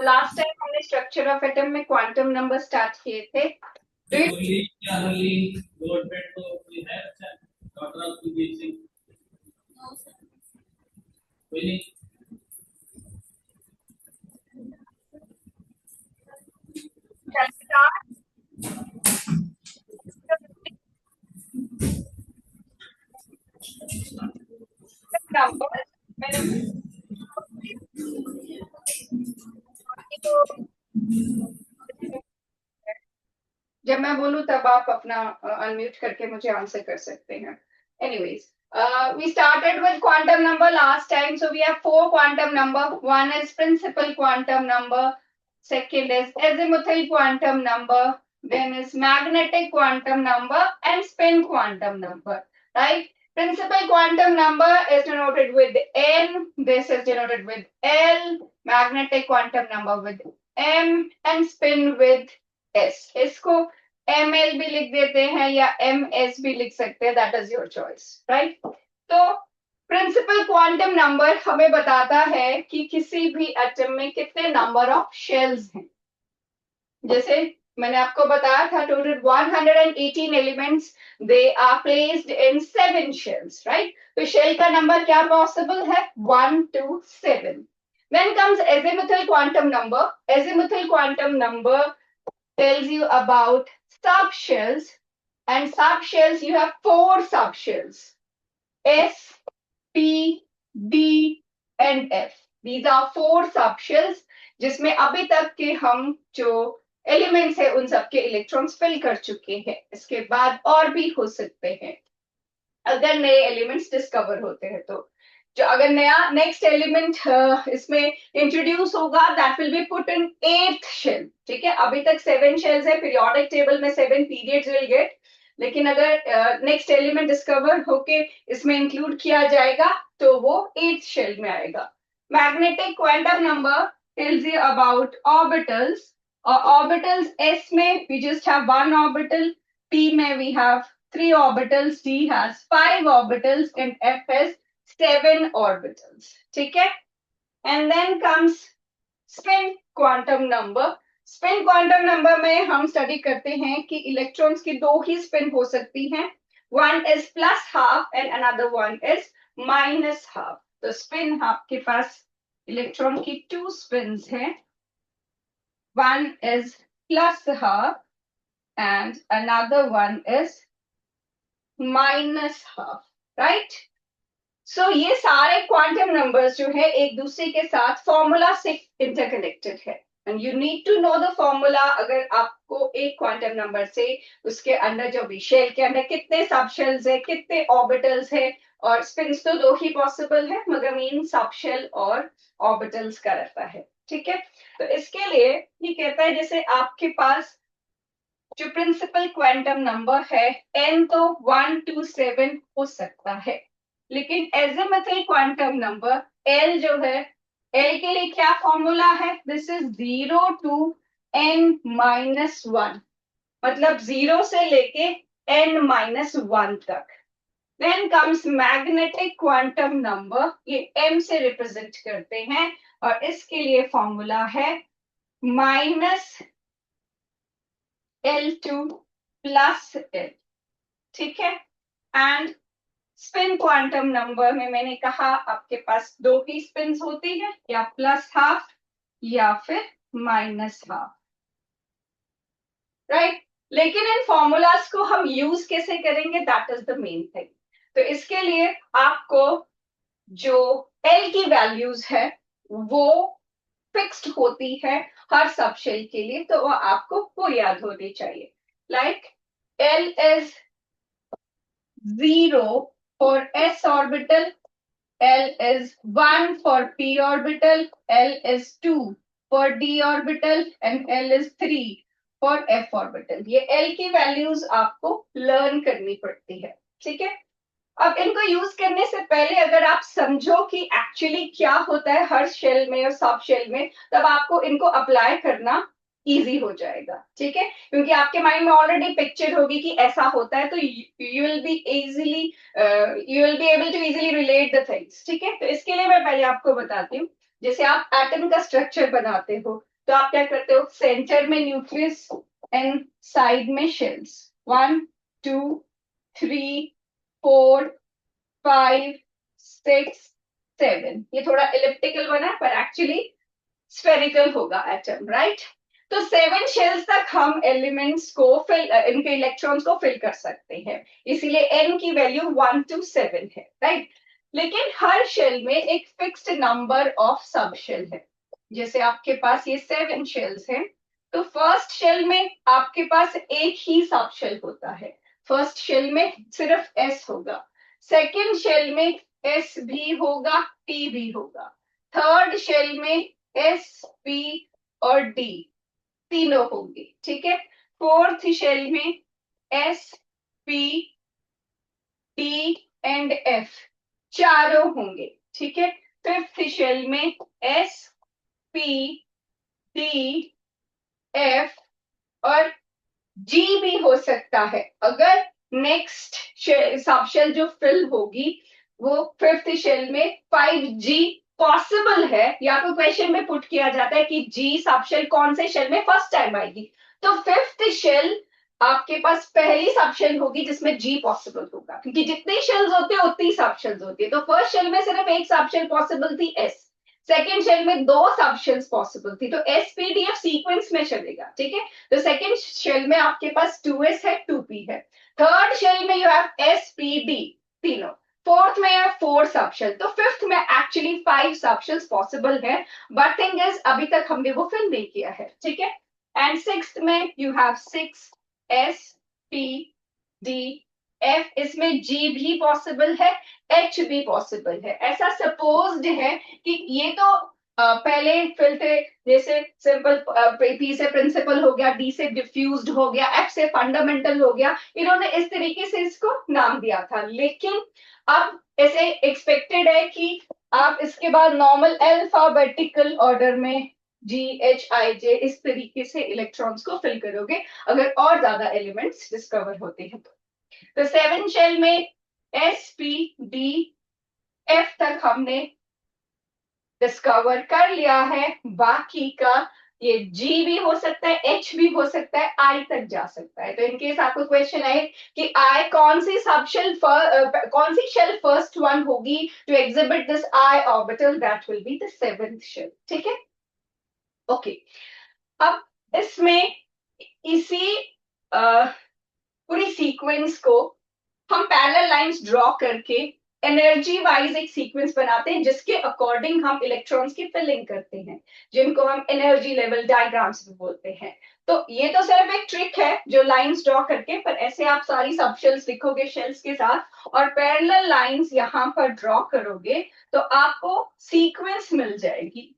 Last time हमने structure of atom में quantum number start किए थे। जब मैं बोलूं तब आप अपना अनम्यूट करके मुझे आंसर कर सकते हैं। Anyways, we started with quantum number last time, so we have 4 quantum number. One is principal quantum number, second is azimuthal quantum number, then is magnetic quantum number and spin quantum number, right? Principal quantum number is denoted with N, this is denoted with L, magnetic quantum number with M and spin with S. इसको ML भी लिख देते हैं या MS भी लिख सकते हैं, that is your choice, right? तो प्रिंसिपल क्वांटम नंबर हमें बताता है कि किसी भी एटम में कितने नंबर ऑफ शेल्स हैं। जैसे मैंने आपको बताया था total 118 elements, they are placed in 7 shells, right? तो शेल का नंबर क्या पॉसिबल है? 1 to 7. Then comes azimuthal quantum number. Azimuthal quantum number tells you about subshells, and subshells you have 4 subshells: S, P, D and F. These are 4 subshells जिसमें अभी तक के हम जो एलिमेंट्स है उन सबके इलेक्ट्रॉन्स फिल कर चुके हैं। इसके बाद और भी हो सकते हैं अगर नए एलिमेंट्स डिस्कवर होते हैं। तो जो अगर नया नेक्स्ट एलिमेंट इसमें इंट्रोड्यूस होगा that will be put in 8th shell, ठीक है? अभी तक 7 शेल्स है, पीरियोडिक टेबल में 7 पीरियड्स विल गेट, लेकिन अगर नेक्स्ट एलिमेंट डिस्कवर होके इसमें इंक्लूड किया जाएगा तो वो 8th शेल में आएगा। Magnetic quantum number tells you about orbitals, और ऑर्बिटल्स S में we just have 1 orbital, P में we have 3 orbitals, D has 5 orbitals and F has 7 orbitals, ठीक है? And then comes spin quantum number. Spin quantum number में हम study करते हैं कि इलेक्ट्रॉन्स की 2 ही स्पिन हो सकती हैं, one is plus half and another one is minus half. तो स्पिन आपके पास इलेक्ट्रॉन की 2 स्पिन्स हैं, one is plus half and another one is minus half, right? So ये सारे क्वांटम नंबर्स जो है एक दूसरे के साथ फॉर्मूला से इंटरकनेक्टेड है, and you need to know the formula. अगर आपको एक क्वांटम नंबर से उसके अंदर जो भी शेल के अंदर कितने सबशेल्स है, कितने ऑर्बिटल्स है, और स्पिन्स तो 2 ही पॉसिबल है मगर मीन सबशेल और ऑर्बिटल्स का रहता है, ठीक है? तो इसके लिए ये कहता है जैसे आपके पास जो प्रिंसिपल क्वांटम नंबर है n तो 1 to 7 हो सकता है, लेकिन एजिमुथल क्वांटम नंबर l जो है, l के लिए क्या फॉर्मूला है? This is 0 to n minus 1, मतलब 0 से लेके n minus 1 तक। Then comes magnetic quantum number, ये m से रिप्रेजेंट करते हैं और इसके लिए फॉर्मूला है माइनस L2 प्लस L, ठीक है? एंड स्पिन क्वांटम नंबर में मैंने कहा आपके पास 2 ही स्पिन्स होती है, या प्लस हाफ या फिर माइनस हाफ, राइट? लेकिन इन फॉर्मूलाज को हम यूज कैसे करेंगे, that is the main thing. तो इसके लिए आपको जो L की वैल्यूज है वो फिक्स्ड होती है हर सबशेल के लिए, तो आपको वो याद होनी चाहिए। Like L is 0 for S orbital, L is 1 for P orbital, L is 2 for D orbital and L is 3 for F orbital. ये L की वैल्यूज आपको लर्न करनी पड़ती है, ठीक है? अब इनको यूज करने से पहले अगर आप समझो कि एक्चुअली क्या होता है हर शेल में और सब शेल में, तब आपको इनको अप्लाई करना इजी हो जाएगा, ठीक है? क्योंकि आपके माइंड में ऑलरेडी पिक्चर होगी कि ऐसा होता है, तो you will be able to easily relate the things, ठीक है? तो इसके लिए मैं पहले आपको बताती हूँ, जैसे आप एटम का स्ट्रक्चर बनाते हो तो आप क्या करते हो, सेंटर में न्यूक्लियस एंड साइड में शेल्स, 1 2 3 4 5 6 7, ये थोड़ा इलिप्टिकल बना है पर एक्चुअली स्फेरिकल होगा एटम, राइट। तो 7 शेल्स तक हम एलिमेंट्स को फिल, इनके इलेक्ट्रॉन्स को फिल कर सकते हैं, इसीलिए n की वैल्यू 1 to 7 है, राइट। लेकिन हर शेल में एक fixed number of sub shell है। जैसे आपके पास ये 7 शेल्स हैं, तो फर्स्ट शेल में आपके पास एक ही सब शेल होता है, फर्स्ट शेल में सिर्फ s होगा, सेकेंड शेल में s भी होगा, t भी होगा, थर्ड शेल में एस पी और डी तीनों होंगे, ठीक है। फोर्थ शेल में S P D and F चारों होंगे, ठीक है। फिफ्थ शेल में एस पी डी एफ और जी भी हो सकता है। अगर नेक्स्ट सब शेल जो फिल होगी वो फिफ्थ शेल में 5G पॉसिबल है, या तो क्वेश्चन में पुट किया जाता है कि जी सब शेल कौन से शेल में फर्स्ट टाइम आएगी, तो फिफ्थ शेल आपके पास पहली सब शेल होगी जिसमें जी पॉसिबल होगा, क्योंकि जितनी शेल्स होती है उतनी सब शेल्स होती है। तो फर्स्ट शेल में सिर्फ एक सब शेल पॉसिबल थी एस, सेकेंड शेल में दो सब शेल्स पॉसिबल थी, तो एसपीडीएफ सीक्वेंस में चलेगा, ठीक है। तो सेकेंड शेल में आपके पास 2s है, 2p है, थर्ड शेल में यू हैव एसपीडी तीनों, फोर्थ में है 4 सब शेल, तो फिफ्थ में एक्चुअली 5 सब शेल्स पॉसिबल है, बट थिंग इज अभी तक हमने वो फिल नहीं किया है, ठीक है। एंड सिक्स्थ में you have 6 S P D F, इसमें जी भी पॉसिबल है, एच भी पॉसिबल है। ऐसा सपोज्ड है कि ये तो पहले फिल थे, जैसे सिंपल पी से प्रिंसिपल हो गया, डी से डिफ्यूज्ड हो गया, एफ से फंडामेंटल हो गया, इन्होंने इस तरीके से इसको नाम दिया था। लेकिन अब ऐसे एक्सपेक्टेड है कि आप इसके बाद नॉर्मल अल्फाबेटिकल ऑर्डर में जी एच आई जे इस तरीके से इलेक्ट्रॉन्स को फिल करोगे, अगर और ज्यादा एलिमेंट्स डिस्कवर होते हैं तो 7 शेल में एस पी डी एफ तक हमने डिस्कवर कर लिया है, बाकी का ये जी भी हो सकता है, एच भी हो सकता है, आई तक जा सकता है। तो इनकेस आपको क्वेश्चन आए कि आई कौन सी सब शेल कौन सी शेल फर्स्ट वन होगी to exhibit this I orbital, that will be the 7th shell, ठीक है। ओके, अब इसमें इसी पूरी सीक्वेंस को हम पैरेलल लाइंस ड्रॉ करके एनर्जी वाइज एक सीक्वेंस बनाते हैं, जिसके अकॉर्डिंग हम इलेक्ट्रॉन्स की फिलिंग करते हैं, जिनको हम एनर्जी लेवल डायग्राम्स भी बोलते हैं। तो ये तो सिर्फ एक ट्रिक है जो लाइंस ड्रॉ करके, पर ऐसे आप सारी सब शेल्स लिखोगे शेल्स के साथ और पैरेलल लाइंस यहाँ पर ड्रॉ करोगे तो आपको सीक्वेंस मिल जाएगी,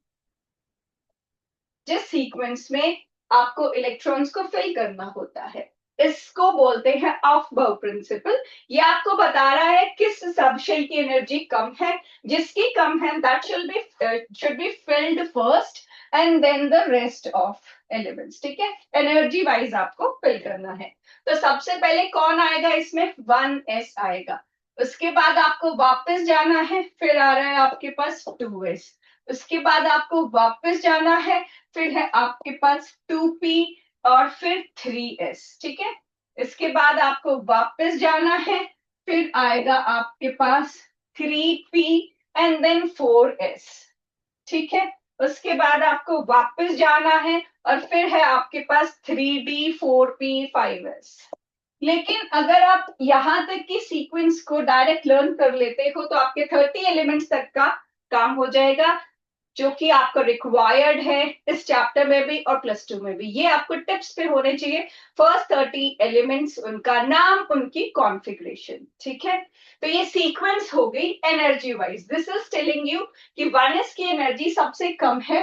जिस सीक्वेंस में आपको इलेक्ट्रॉन्स को फिल करना होता है। इसको बोलते हैं ऑफ बर्ग प्रिंसिपल। ये आपको बता रहा है किस सबशेल की एनर्जी कम है, जिसकी कम है that should be filled first and then the rest of elements, ठीक है। एनर्जी वाइज आपको फिल करना है। तो सबसे पहले कौन आएगा इसमें, 1s आएगा, उसके बाद आपको वापस जाना है, फिर आ रहा है आपके पास 2s, उसके बाद आपको वापस जाना है, फिर है आपके पास 2p और फिर 3s, ठीक है। इसके बाद आपको वापस जाना है, फिर आएगा आपके पास 3p एंड देन 4s, ठीक है। उसके बाद आपको वापस जाना है और फिर है आपके पास 3d 4p 5s। लेकिन अगर आप यहां तक की सीक्वेंस को डायरेक्ट लर्न कर लेते हो तो आपके 30 एलिमेंट्स तक का काम हो जाएगा, जो कि आपको रिक्वायर्ड है इस चैप्टर में भी और +2 में भी। ये आपको टिप्स पे होने चाहिए, फर्स्ट 30 एलिमेंट्स, उनका नाम, उनकी कॉन्फ़िगरेशन, ठीक है। तो ये सीक्वेंस हो गई energy wise. This is telling you कि 1s की एनर्जी सबसे कम है,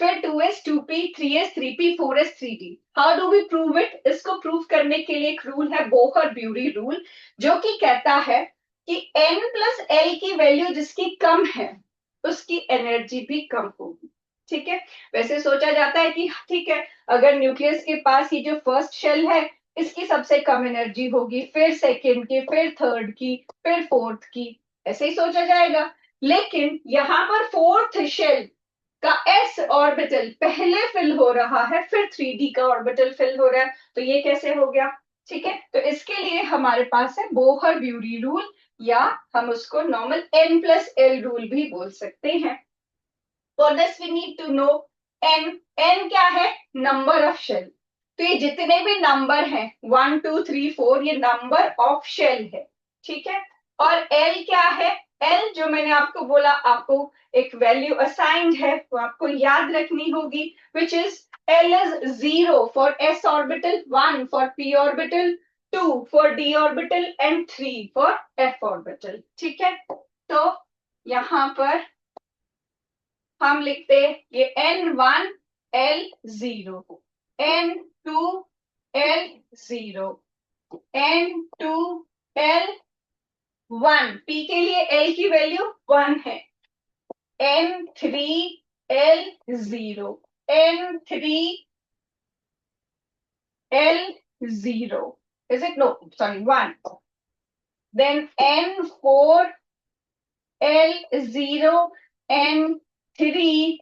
फिर 2s 2p 3s 3p 4s 3d। How do we prove it, इसको प्रूव करने के लिए एक रूल है, बोहर-ब्यूरी रूल, जो कि कहता है कि n प्लस l की वैल्यू जिसकी कम है उसकी एनर्जी भी कम होगी, ठीक है। वैसे सोचा जाता है कि ठीक है, अगर न्यूक्लियस के पास ही जो फर्स्ट शेल है इसकी सबसे कम एनर्जी होगी, फिर सेकेंड की, फिर थर्ड की, फिर फोर्थ की, ऐसे ही सोचा जाएगा। लेकिन यहाँ पर फोर्थ शेल का s ऑर्बिटल पहले फिल हो रहा है, फिर 3d का ऑर्बिटल फिल हो रहा है, तो ये कैसे हो गया? ठीक है, तो इसके लिए हमारे पास है बोहर ब्यूरी रूल, या हम उसको नॉर्मल n+l रूल भी बोल सकते हैं। For this we need to know n। n क्या है? Number of shell. तो ये जितने भी नंबर हैं 1 2 3 4, ये नंबर ऑफ शेल है, ठीक है। और l क्या है? l जो मैंने आपको बोला, आपको एक वैल्यू असाइंड है, वो आपको याद रखनी होगी, which is l is 0 for s orbital, 1 for p orbital, 2 for d orbital and 3 for f orbital, ठीक है। तो यहां पर हम लिखते हैं ये n1 l0, n2 l0, n2 l1, p के लिए l की वैल्यू 1 है, n3 l0, n3 l0, is it? No, sorry, 1. Then n4 l0, n3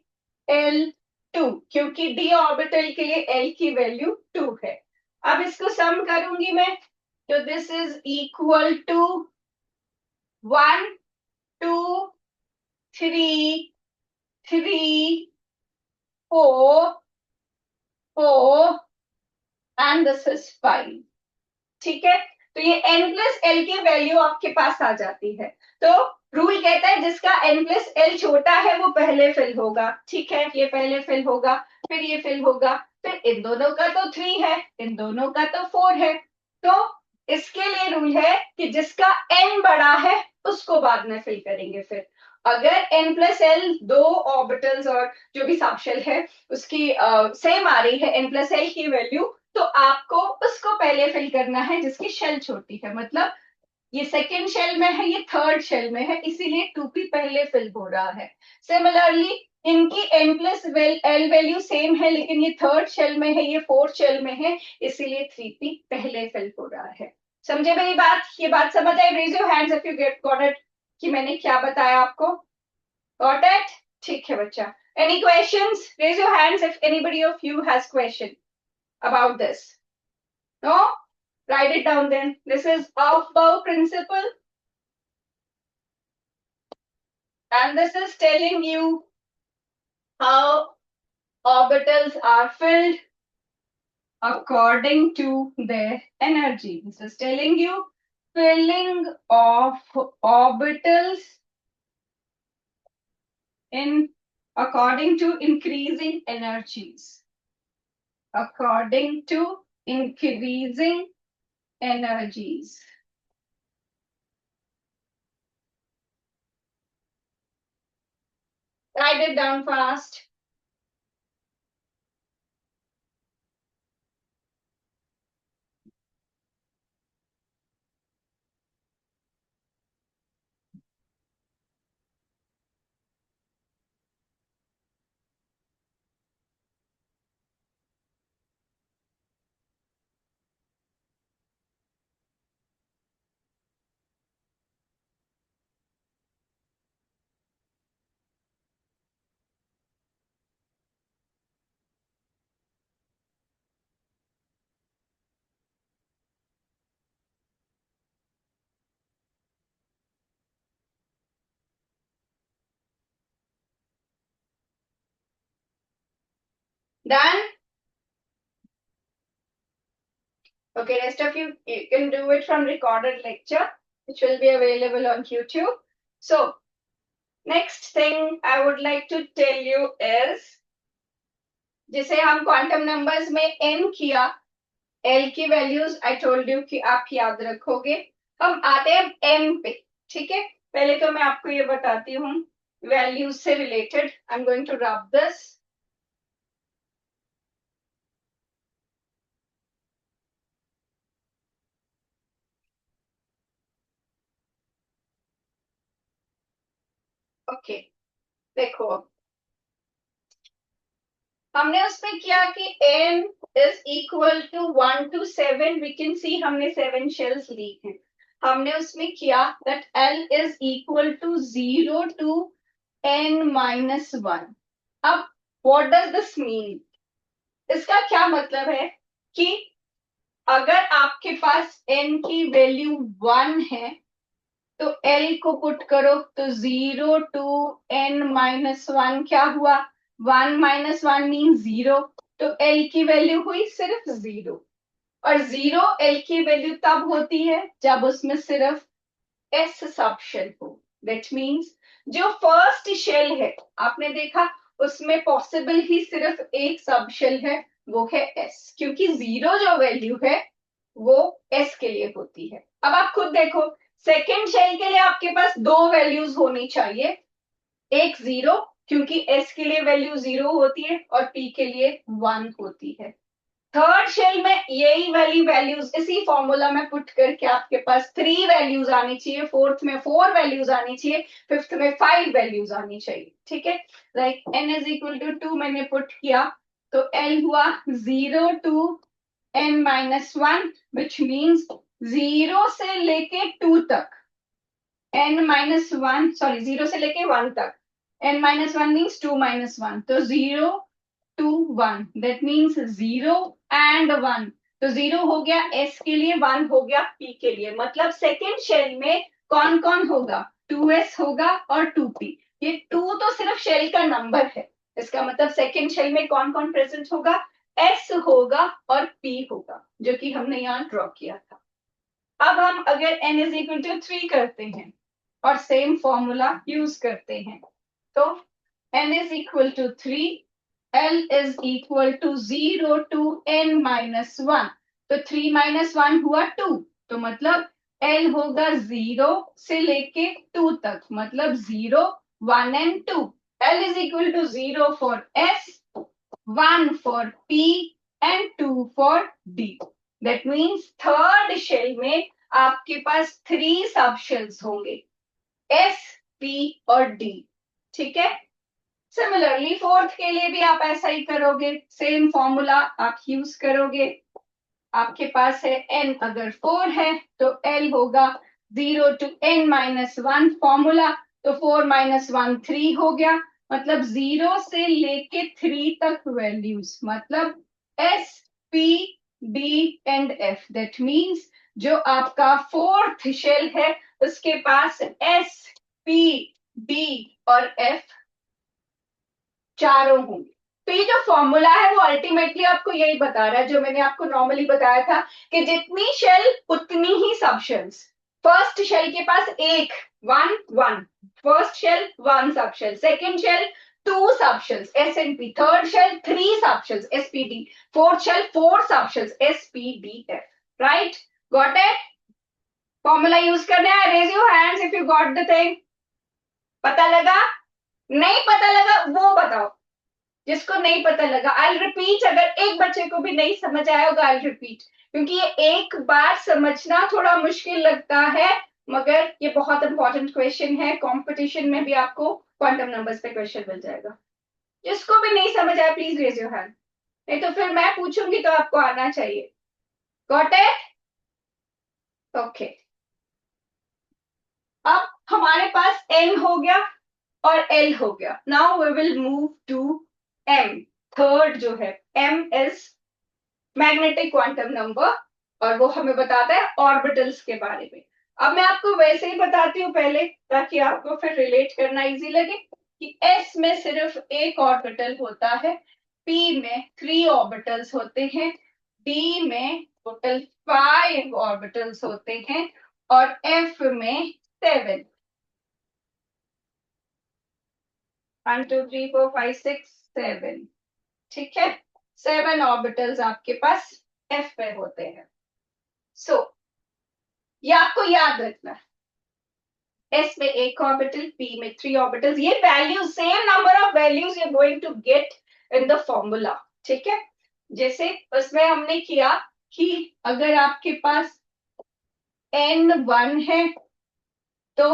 l2, क्योंकि d ऑर्बिटल के लिए l की वैल्यू 2 है। अब इसको सम करूंगी मैं, तो this is equal to 1 2 3 3 4 4 and this is 5, ठीक है। तो ये n+l की वैल्यू आपके पास आ जाती है। तो रूल कहता है जिसका n+l छोटा है वो पहले फिल होगा, ठीक है, ये पहले फिल होगा, फिर ये फिल होगा, फिर इन दोनों का तो 3 है, इन दोनों का तो 4 है। तो इसके लिए रूल है कि जिसका n बड़ा है उसको बाद में फिल करेंगे। फिर अगर n+l दो ऑर्बिटल्स और जो भी सबशेल है उसकी सेम आ रही है n+l की वैल्यू, तो आपको उसको पहले फिल करना है जिसकी शेल छोटी है, मतलब ये सेकेंड शेल में है, ये थर्ड शेल में है, इसीलिए 2p पहले फिल हो रहा है। सिमिलरली इनकी n+l वैल्यू सेम है, लेकिन ये थर्ड शेल में है, ये फोर्थ शेल में है, इसीलिए 3p पहले फिल हो रहा है। समझे मेरी बात? ये बात समझ आई? Raise your hands if you get got it, कि मैंने क्या बताया आपको। Got it? ठीक है बच्चा। Any questions? Raise your hands if anybody of you has question about this. No? Write it down then. This is Aufbau principle. And this is telling you how orbitals are filled according to their energy. This is telling you filling of orbitals in according to increasing energies. According to increasing energies. Write it down fast. Done? Okay, rest of you can do it from recorded lecture, which will be available on YouTube. So, next thing I would like to tell you is, जिसे हम quantum numbers में n किया, l की values I told you कि आप याद रखोगे। हम आते हैं m पे, ठीक है। पहले तो मैं आपको ये बताती हूँ वैल्यूज से related. I am going to rub this. Okay, देखो हमने उसमें किया कि n is equal to 1 to 7, we can see हमने 7 shells ली हैं। हमने उसमें किया that L is equal to 0 to n minus 1, अब व्हाट डज दिस मीन? इसका क्या मतलब है कि अगर आपके पास n की वैल्यू 1 है तो l को पुट करो तो 0 टू n माइनस 1 क्या हुआ? 1 माइनस 1 मीन 0, तो l की वैल्यू हुई सिर्फ 0। और 0 l की वैल्यू तब होती है जब उसमें सिर्फ s सब शेल हो। दैट मीन्स जो फर्स्ट शेल है आपने देखा उसमें पॉसिबल ही सिर्फ एक सब शेल है, वो है s, क्योंकि 0 जो वैल्यू है वो s के लिए होती है। अब आप खुद देखो, सेकेंड शेल के लिए आपके पास दो वैल्यूज होनी चाहिए, एक 0 क्योंकि s के लिए वैल्यू 0 होती है और p के लिए 1 होती है। थर्ड शेल में यही वाली वैल्यूज इसी फॉर्मूला में पुट करके आपके पास 3 वैल्यूज आनी चाहिए, फोर्थ में 4 वैल्यूज आनी चाहिए, फिफ्थ में 5 वैल्यूज आनी चाहिए। ठीक है, like n is equal to 2 मैंने पुट किया तो l हुआ 0 to n minus 1 which means 0 से लेके 2 तक, n माइनस 1 सॉरी 0 से लेके 1 तक, n माइनस 1 मीन्स 2 माइनस 1, तो 0 टू 1, दैट मीन्स 0 एंड 1, तो 0 हो गया s के लिए, 1 हो गया p के लिए। मतलब सेकेंड शेल में कौन कौन होगा? 2s होगा और 2p। ये 2 तो सिर्फ शेल का नंबर है, इसका मतलब सेकेंड शेल में कौन कौन प्रेजेंट होगा? s होगा और p होगा, जो कि हमने यहाँ ड्रॉ किया था। अब हम अगर n इज इक्वल टू 3 करते हैं और सेम फॉर्मूला यूज करते हैं तो n is equal to 3, l is equal to 0 to n minus 1, तो 3 minus 1 हुआ 2, तो मतलब l होगा 0 से लेके 2 तक, मतलब 0 1 and 2। l is equal to 0 for s, 1 for p and 2 for d। That means third shell में आपके पास 3 सब शेल्स होंगे, s, p और d। ठीक है, सिमिलरली फोर्थ के लिए भी आप ऐसा ही करोगे, सेम फॉर्मूला आप यूज करोगे। आपके पास है n अगर 4 है तो l होगा 0 टू n माइनस 1 फॉर्मूला, तो 4 माइनस 1 3 हो गया, मतलब 0 से लेके 3 तक वैल्यूज, मतलब s, p, d and f। That means जो आपका फोर्थ शेल है उसके पास s, p, d और f चारों होंगे। तो ये जो फॉर्मूला है वो अल्टीमेटली आपको यही बता रहा है जो मैंने आपको नॉर्मली बताया था कि जितनी शेल उतनी ही सब शेल्स। फर्स्ट शेल के पास एक 1 1, फर्स्ट शेल 1 सब shell, second shell 2 sub shells S and P, third shell 3 sub shells S P D, fourth shell 4 sub shells S P D F. Right, got it? Formula use करना है, raise your hands if you got the thing. पता लगा? नहीं पता लगा वो बताओ, जिसको नहीं पता लगा। आई रिपीट, अगर एक बच्चे को भी नहीं समझ आया होगा आई रिपीट, क्योंकि ये एक बार समझना थोड़ा मुश्किल लगता है, मगर ये बहुत इंपॉर्टेंट क्वेश्चन है। कंपटीशन में भी आपको क्वांटम नंबर्स पे क्वेश्चन मिल जाएगा। जिसको भी नहीं समझ आया प्लीज रेज योर हैंड, नहीं तो फिर मैं पूछूंगी तो आपको आना चाहिए। Got it? ओके, अब हमारे पास n हो गया और l हो गया। Now we will move to m, third जो है। m is magnetic quantum number और वो हमें बताता है ऑर्बिटल्स के बारे में। अब मैं आपको वैसे ही बताती हूँ पहले, ताकि आपको फिर रिलेट करना इजी लगे कि s में सिर्फ एक ऑर्बिटल होता है, p में 3 ऑर्बिटल्स होते हैं, d में टोटल 5 ऑर्बिटल्स होते हैं और f में 7। 1 2 3 4 5 6 7, ठीक है, 7 ऑर्बिटल्स आपके पास f में होते हैं। सो ये आपको याद रखना है, s में एक ऑर्बिटल, p में 3 ऑर्बिटल्स, ये values same number of values you going to get in the formula. ठीक है, जैसे उसमें हमने किया कि अगर आपके पास n 1 है तो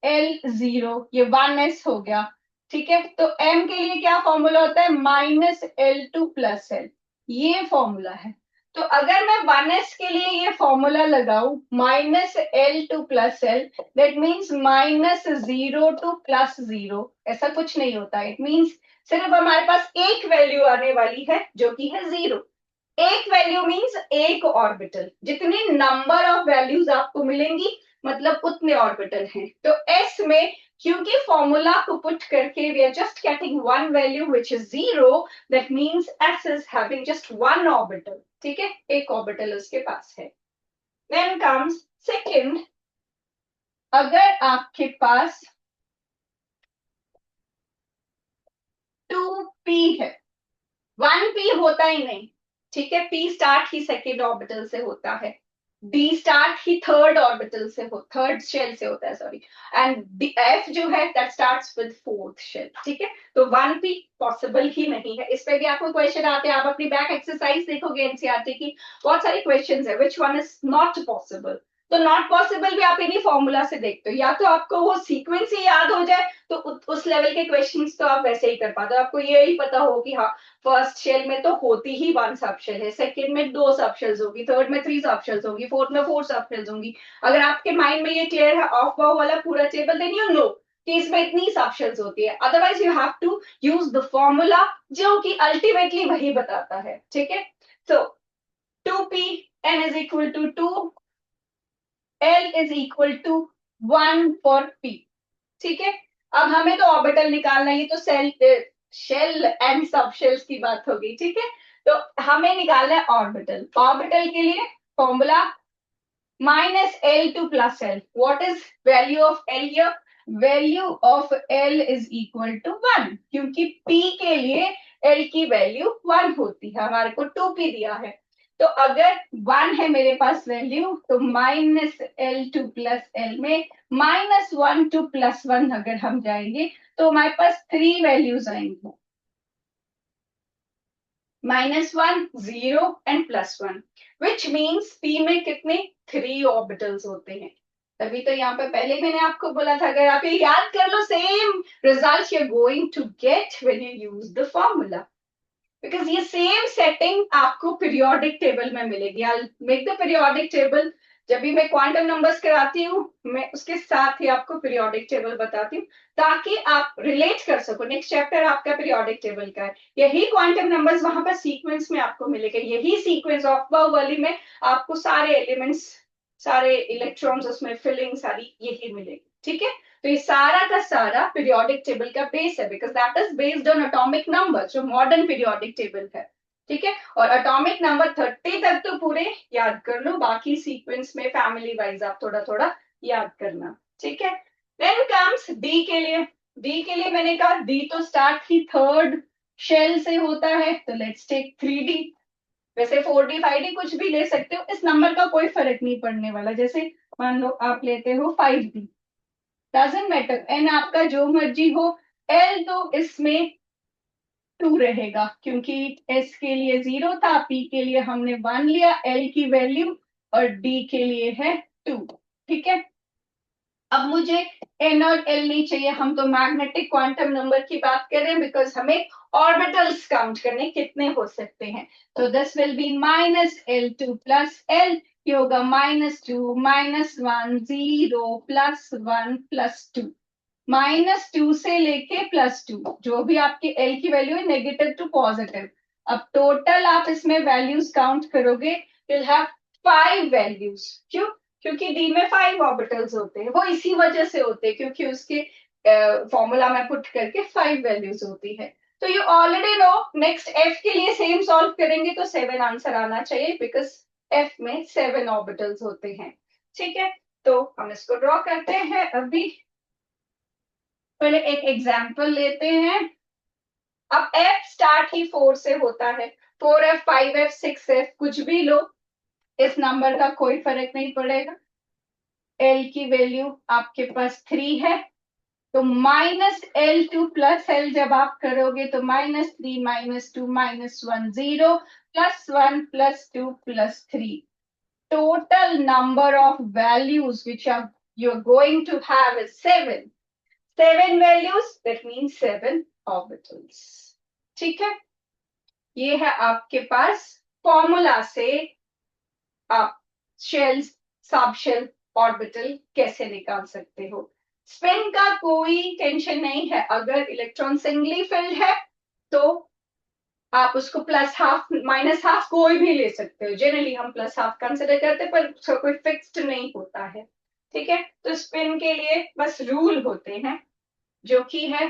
l 0, ये 1s हो गया। ठीक है, तो m के लिए क्या फॉर्मूला होता है? माइनस l2 प्लस l, ये फॉर्मूला है। तो अगर मैं 1s के लिए ये फॉर्मूला लगाऊं -L to +L, that means -0 to +0, ऐसा कुछ नहीं होता। इट मीन्स सिर्फ हमारे पास एक वैल्यू आने वाली है जो कि है 0। एक वैल्यू मीन्स एक ऑर्बिटल, जितनी नंबर ऑफ वैल्यूज आपको मिलेंगी मतलब उतने ऑर्बिटल हैं। तो s में क्योंकि फॉर्मूला को पुट करके we are just getting one value which is 0, that means s is having just one orbital. ठीक है, एक ऑर्बिटल उसके पास है। देन कम्स सेकंड, अगर आपके पास 2p है, 1p होता ही नहीं। ठीक है, p स्टार्ट ही सेकेंड ऑर्बिटल से होता है, d स्टार्ट ही थर्ड ऑर्बिटल से हो, थर्ड शेल से होता है, सॉरी, एंड f जो है that starts with fourth shell. ठीक है, तो 1p पॉसिबल ही नहीं है। इस पे भी आपको क्वेश्चन आते हैं, आप अपनी बैक एक्सरसाइज देखोगे एनसीईआरटी की, बहुत सारी क्वेश्चंस है, which one is not possible. तो नॉट पॉसिबल भी आप इन्हीं फॉर्मूला से देखते हो, या तो आपको वो सीक्वेंस ही याद हो जाए तो उस लेवल के क्वेश्चंस तो आप वैसे ही कर पाते हो, आपको ये ही पता हो कि हाँ फर्स्ट शेल में तो होती ही वन सब शेल है, सेकंड में 2 सब शेल्स होगी, थर्ड में 3 सब शेल्स होगी, फोर्थ में 4 सब शेल्स होंगी। अगर आपके माइंड में ये क्लियर है ऑफ बाउ वाला पूरा टेबल, देन यू नो कि इसमें इतनी सब शेल्स होती है। Otherwise you have to use the formula जो कि अल्टीमेटली वही बताता है। ठीक है, सो 2p n is equal to 2, l is equal to 1 for p। ठीक है, अब हमें तो ऑर्बिटल निकालना है, ये तो शेल एंड सब शेल्स की बात होगी। ठीक है, तो हमें निकालना है ऑर्बिटल। ऑर्बिटल के लिए formula -L to +L। What is value of L here? Value of L is equal to 1, क्योंकि P के लिए L की वैल्यू 1 होती है, हमारे को 2p दिया है। तो अगर 1 है मेरे पास वैल्यू, तो -L to +L में -1 to +1 अगर हम जाएंगे तो हमारे पास 3 वैल्यूज आएंगी, -1, 0 एंड +1, विच मीन्स p में कितने 3 ऑर्बिटल्स होते हैं। तभी तो यहाँ पे पहले मैंने आपको बोला था, अगर आप ये याद कर लो, same result you are going to get when you use the formula, because ये सेम सेटिंग आपको पीरियोडिक टेबल में मिलेगी। I make the periodic table, जब भी मैं क्वांटम नंबर्स कराती हूँ मैं उसके साथ ही आपको पीरियोडिक टेबल बताती हूँ, ताकि आप रिलेट कर सको। नेक्स्ट चैप्टर आपका पीरियोडिक टेबल का है, यही क्वांटम नंबर्स वहां पर सीक्वेंस में आपको मिलेगा, यही सीक्वेंस ऑफ बाउ वाली में आपको सारे एलिमेंट्स, सारे इलेक्ट्रॉन्स उसमें फिलिंग सारी यही मिलेगी। ठीक है, तो ये सारा का सारा पीरियोडिक टेबल का बेस है, because that is based on atomic number, जो मॉडर्न पीरियोडिक टेबल है। ठीक है, और एटॉमिक नंबर 30 तक तो पूरे याद कर लो, बाकी सीक्वेंस में फैमिली वाइज आप थोड़ा थोड़ा याद करना। ठीक है, देन कम्स डी के लिए। डी के लिए मैंने कहा डी तो स्टार्ट ही थर्ड शेल से होता है, तो लेट्स टेक 3D। वैसे 4D 5D कुछ भी ले सकते हो, इस नंबर का कोई फर्क नहीं पड़ने वाला। जैसे मान लो आप लेते हो 5D, डजेंट मैटर, एन आपका जो मर्जी हो। एल तो इसमें 2 रहेगा, क्योंकि एस के लिए 0 था, पी के लिए हमने 1 लिया, एल की वैल्यू, और डी के लिए है 2। ठीक है, अब मुझे एन और एल नहीं चाहिए, हम तो मैग्नेटिक क्वांटम नंबर की बात कर रहे हैं, बिकॉज हमें ऑर्बिटल्स काउंट करने कितने हो सकते हैं। तो this will be -L2 + L, ये होगा -2 -1 0 +1 +2, -2 से लेके +2, जो भी आपके एल की वैल्यू है नेगेटिव टू पॉजिटिव। अब टोटल आप इसमें वैल्यूज काउंट करोगे, विल हैव 5 वैल्यूज। क्यों? क्योंकि डी में 5 ऑर्बिटल्स होते हैं, वो इसी वजह से होते हैं क्योंकि उसके फॉर्मूला में पुट करके 5 वैल्यूज होती है। तो you already know, next F के लिए सेम सॉल्व करेंगे तो 7 आंसर आना चाहिए, बिकॉज एफ में 7 ऑर्बिटल्स होते हैं। ठीक है, तो हम इसको ड्रॉ करते हैं। अभी पहले एक एग्जाम्पल लेते हैं। अब एफ स्टार्ट ही 4 से होता है, 4f 5f 6f कुछ भी लो, इस नंबर का कोई फर्क नहीं पड़ेगा। एल की वैल्यू आपके पास 3 है, तो -L2 + L जब आप करोगे तो -3 -2 -1 0 +1 +2 +3, total number of values which are you're going to have is 7 values, that means 7 orbitals। ठीक है, ये है आपके पास फॉर्मूला से आप शेल्स, सब शेल, ऑर्बिटल कैसे निकाल सकते हो। स्पिन का कोई टेंशन नहीं है, अगर इलेक्ट्रॉन सिंगली फिल्ड है तो आप उसको प्लस हाफ माइनस हाफ कोई भी ले सकते हो। जनरली हम प्लस हाफ कंसिडर करते हैं, पर उसका कोई फिक्स्ड नहीं होता है। ठीक है, तो स्पिन के लिए बस रूल होते हैं, जो कि है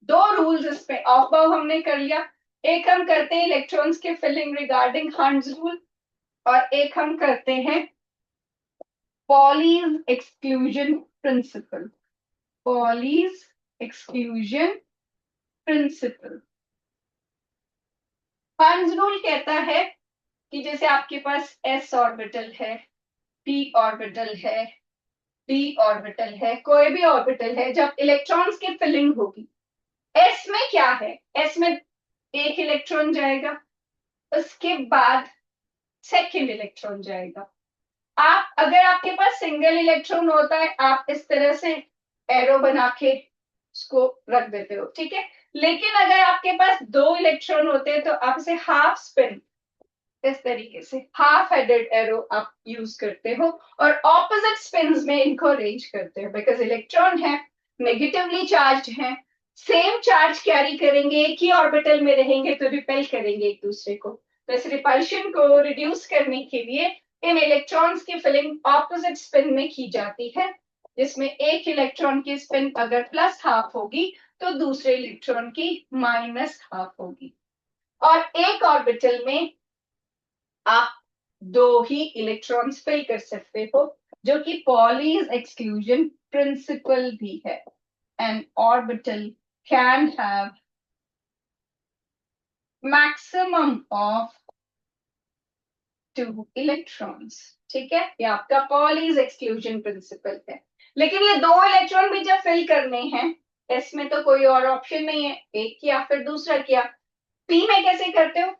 दो रूल्स। इसमें ऑफ बाउ हमने कर लिया, एक हम करते हैं इलेक्ट्रॉन्स के फिलिंग रिगार्डिंग हंड्स रूल, और एक हम करते हैं Pauli's exclusion principle. Pauli's exclusion principle. Hund's rule कहता है कि जैसे आपके पास s ऑर्बिटल है, p ऑर्बिटल है, d ऑर्बिटल है, कोई भी ऑर्बिटल है, जब इलेक्ट्रॉन्स की फिलिंग होगी, s में क्या है, s में एक इलेक्ट्रॉन जाएगा, उसके बाद सेकंड इलेक्ट्रॉन जाएगा। आप अगर आपके पास सिंगल इलेक्ट्रॉन होता है, आप इस तरह से एरो बना के उसको रख देते हो, ठीक है। लेकिन अगर आपके पास दो इलेक्ट्रॉन होते हैं तो आप इसे हाफ स्पिन, इस तरीके से हाफ हेडेड एरो आप यूज करते हो, और ऑपोजिट स्पिन्स में इनको अरेंज करते हो, बिकॉज इलेक्ट्रॉन है, नेगेटिवली चार्ज है, सेम चार्ज कैरी करेंगे, एक ही ऑर्बिटल में रहेंगे तो रिपेल करेंगे एक दूसरे को। तो इस रिपल्शन को रिड्यूस करने के लिए इन इलेक्ट्रॉन्स की फिलिंग ऑपोजिट स्पिन में की जाती है, जिसमें एक इलेक्ट्रॉन की स्पिन अगर प्लस हाफ होगी तो दूसरे इलेक्ट्रॉन की माइनस हाफ होगी। और एक ऑर्बिटल में आप दो ही इलेक्ट्रॉन्स फिल कर सकते हो, जो कि पॉलीज एक्सक्लूजन प्रिंसिपल भी है। N orbital can have maximum of 2 electrons. ठीक है, ये आपका पॉलीज एक्सक्लूजन प्रिंसिपल है। लेकिन ये दो इलेक्ट्रॉन भी जब फिल करने हैं, इसमें तो कोई और ऑप्शन नहीं है, एक किया फिर दूसरा किया। पी में कैसे करते हो,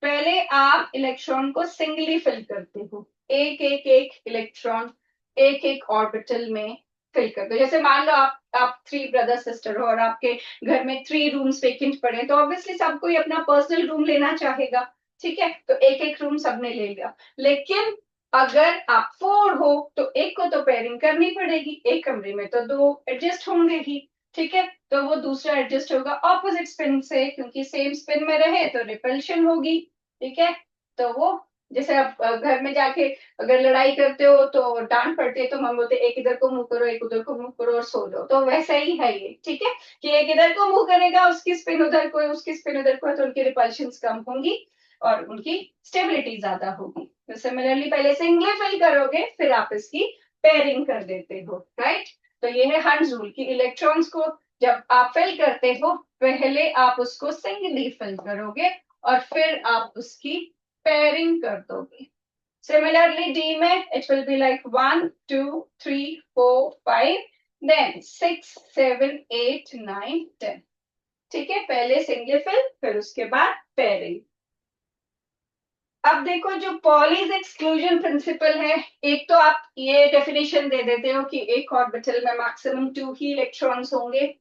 पहले आप इलेक्ट्रॉन को सिंगली फिल करते हो, एक एक एक इलेक्ट्रॉन एक एक ऑर्बिटल में फिल करते हो। जैसे मान लो आप 3 ब्रदर सिस्टर हो और आपके घर में 3 रूम्स वेकेंट पड़े, तो ऑब्वियसली सब कोई अपना पर्सनल रूम लेना चाहेगा। ठीक है, तो एक एक रूम सबने ले लिया। लेकिन अगर आप 4 हो तो एक को तो पेयरिंग करनी पड़ेगी, एक कमरे में तो 2 एडजस्ट होंगे ही। ठीक है, तो वो दूसरा एडजस्ट होगा ऑपोजिट स्पिन से, क्योंकि सेम स्पिन में रहे तो रिपल्शन होगी। ठीक है, तो वो जैसे आप घर में जाके अगर लड़ाई करते हो तो डांट पड़ती है, तो हम बोलते एक इधर को मुंह करो, एक उधर को मुंह करो और सो जाओ, तो वैसा ही है ये। ठीक है, कि एक इधर को मुंह करेगा, उसकी स्पिन उधर को, उसकी स्पिन उधर को है, तो उनकी रिपल्शन कम होंगी और उनकी स्टेबिलिटी ज्यादा होगी। तो सिमिलरली पहले सिंगली फिल करोगे, फिर आप इसकी पेयरिंग कर देते हो, राइट। तो ये है हंड्स रूल की इलेक्ट्रॉन्स को जब आप फिल करते हो, पहले आप उसको सिंगली फिल करोगे और फिर आप उसकी पेयरिंग कर दोगे। Similarly, D में it will be like 1, 2, 3, 4, 5, then 6, 7, 8, 9, 10. ठीक है, पहले सिंगल फिल फिर उसके बाद पेयरिंग। अब देखो जो पॉलीज एक्सक्लूजन प्रिंसिपल है, एक तो आप ये डेफिनेशन दे देते हो कि एक ऑर्बिटल में मैक्सिमम 2 ही इलेक्ट्रॉन्स होंगे।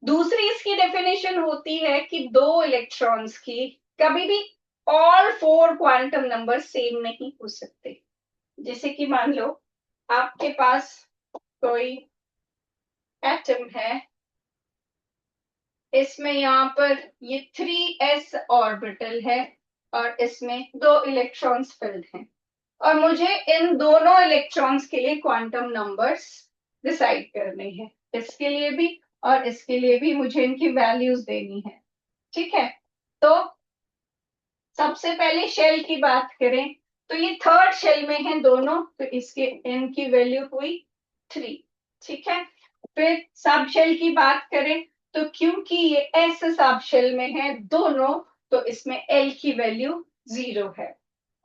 दूसरी इसकी डेफिनेशन होती है कि दो इलेक्ट्रॉन्स की कभी भी ऑल 4 क्वांटम नंबर सेम नहीं हो सकते। जैसे कि मान लो आपके पास कोई एटम है, इसमें यहाँ पर ये 3s ऑर्बिटल है और इसमें 2 इलेक्ट्रॉन्स फिल्ड हैं, और मुझे इन दोनों इलेक्ट्रॉन्स के लिए क्वांटम नंबर्स डिसाइड करने हैं, इसके लिए भी और इसके लिए भी मुझे इनकी वैल्यूज देनी है। ठीक है, तो सबसे पहले शेल की बात करें तो ये थर्ड शेल में है दोनों, तो इसके इनकी वैल्यू हुई 3। ठीक है, फिर सब शेल की बात करें तो क्योंकि ये एस सब शेल में है दोनों, तो इसमें एल की वैल्यू 0 है।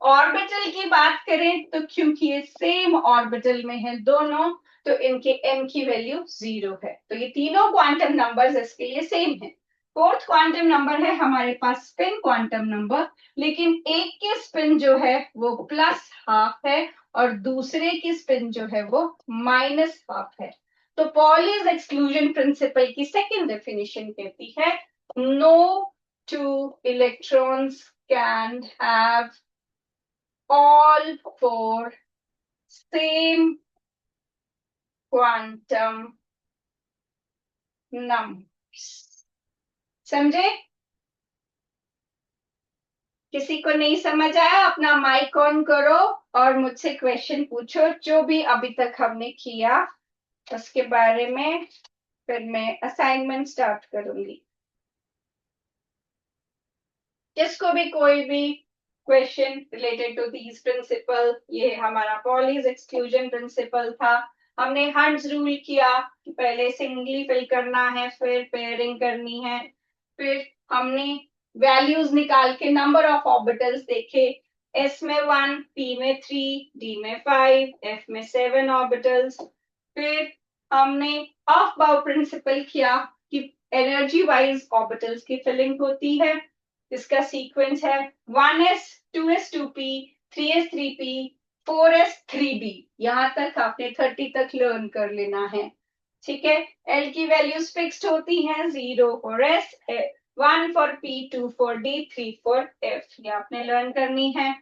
ऑर्बिटल की बात करें तो क्योंकि ये सेम ऑर्बिटल में है दोनों, तो इनके m की वैल्यू 0 है। तो ये तीनों क्वांटम नंबर्स इसके लिए सेम है। फोर्थ क्वांटम नंबर है हमारे पास स्पिन क्वांटम नंबर, लेकिन एक की स्पिन जो है वो प्लस हाफ है और दूसरे की स्पिन जो है वो माइनस हाफ है। तो पॉलीज एक्सक्लूजन प्रिंसिपल की सेकेंड डेफिनेशन कहती है no two electrons can have all four same quantum numbers. समझे? किसी को नहीं समझ आया अपना माइक ऑन करो और मुझसे क्वेश्चन पूछो जो भी अभी तक हमने किया उसके बारे में, फिर मैं असाइनमेंट स्टार्ट करूंगी। जिसको भी कोई भी question related to these principal, ये हमारा पॉलीज एक्सक्लूजन प्रिंसिपल था। हमने हंट्स रूल किया कि पहले सिंगली फिल करना है, फिर पेयरिंग करनी है, फिर हमने वैल्यूज निकाल के नंबर ऑफ ऑर्बिटल्स देखे। एस में 1, पी में 3, डी में 5, एफ में 7 ऑर्बिटल्स। फिर हमने हाफ बाउ प्रिंसिपल किया कि एनर्जी वाइज ऑर्बिटल्स की फिलिंग होती है। इसका सीक्वेंस है 1s 2s 2p 3s 3p 4s 3b। यहां तक आपने 30 तक लर्न कर लेना है, ठीक है। एल की वैल्यूज फिक्स्ड होती हैं, 0 for S, 1 for P, 2 for D, 3 for F. ये आपने लर्न करनी है,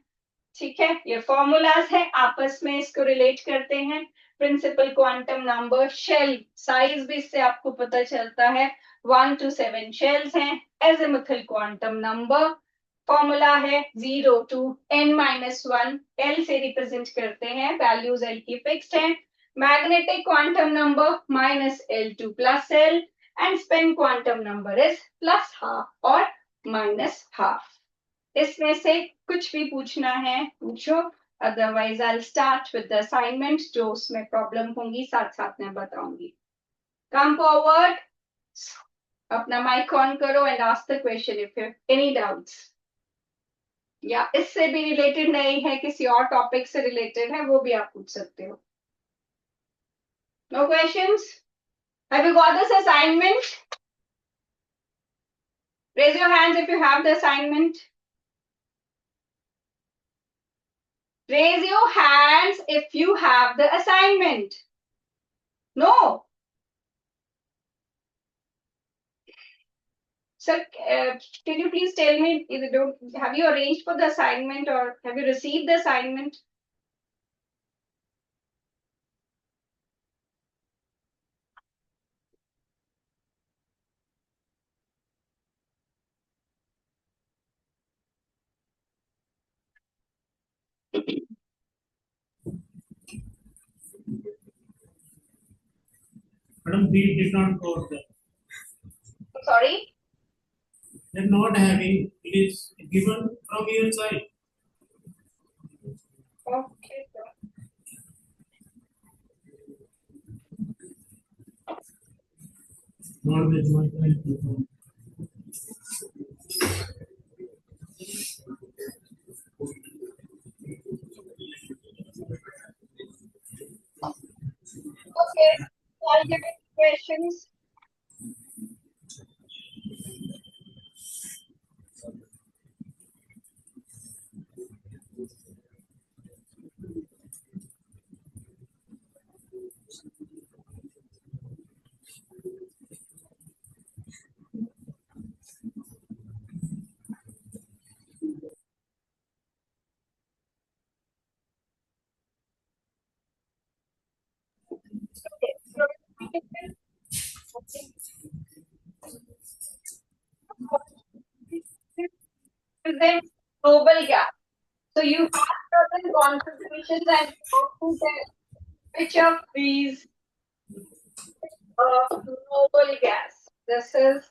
ठीक है। ये फॉर्मूलाज है, आपस में इसको रिलेट करते हैं। Principal quantum number, shell size भी इससे आपको पता चलता है, 1 to 7 शेल्स हैं। एजिमुथल क्वांटम नंबर फॉर्मूला है 0 to n-1, एल से रिप्रेजेंट करते हैं, वैल्यूज एल की फिक्स्ड हैं। Magnetic quantum number -L2 + L, and spin quantum number is +12 और -12। इसमें से कुछ भी पूछना है पूछो, otherwise I start with the assignment. जो उसमें प्रॉब्लम होंगी साथ साथ में बताऊंगी। कम फॉरवर्ड, अपना माइक ऑन करो and ask the question if you any doubts, या इससे भी रिलेटेड नहीं है, किसी और टॉपिक से रिलेटेड है, वो भी आप पूछ सकते हो। No questions? Have you got this assignment? Raise your hands if you have the assignment. Raise your hands if you have the assignment. No. Sir, can you please tell me, have you arranged for the assignment or have you received the assignment? Madam, we did not got that. Sorry? They're not having, it is given from your side. Okay. Not with my time. Okay. I'll give you questions. Present global gap. So you have certain concentrations and which of these global gas. This is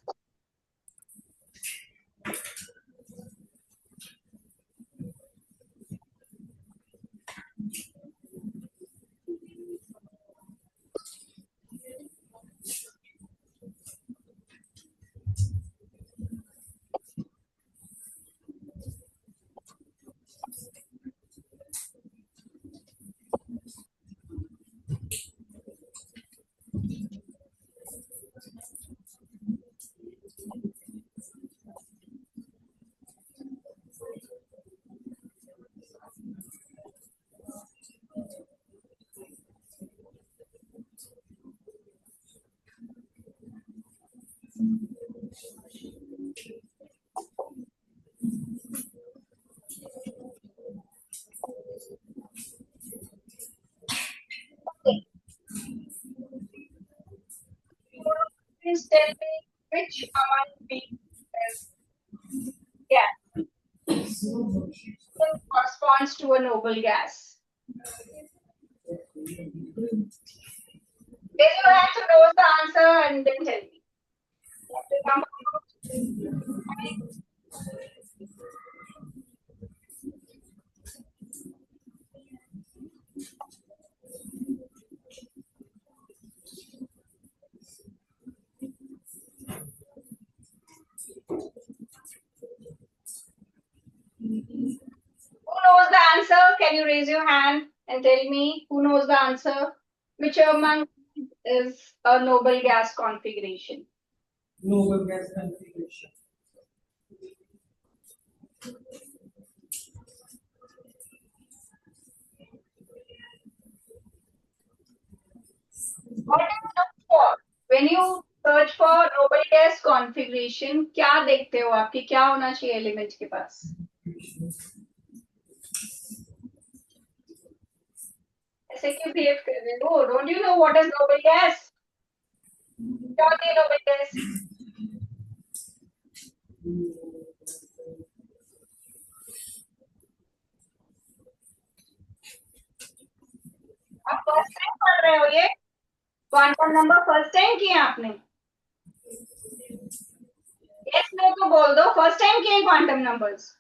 tell me which among these is gas corresponds to a noble gas. Then you have to know the answer and then tell me. Who knows the answer? Can you raise your hand and tell me who knows the answer? Which among is a noble gas configuration? Noble gas configuration. What do you look for when you search for noble gas configuration? क्या देखते हो आपकी क्या होना चाहिए element के पास? ऐसे क्यों बिहेव कर रहे हो? Don't you know what is noble gas? क्या होती है noble gas? आप फर्स्ट टाइम पढ़ रहे हो ये? क्वांटम नंबर फर्स्ट टाइम किए आपने? यस नो तो बोल दो. फर्स्ट टाइम किए quantum numbers?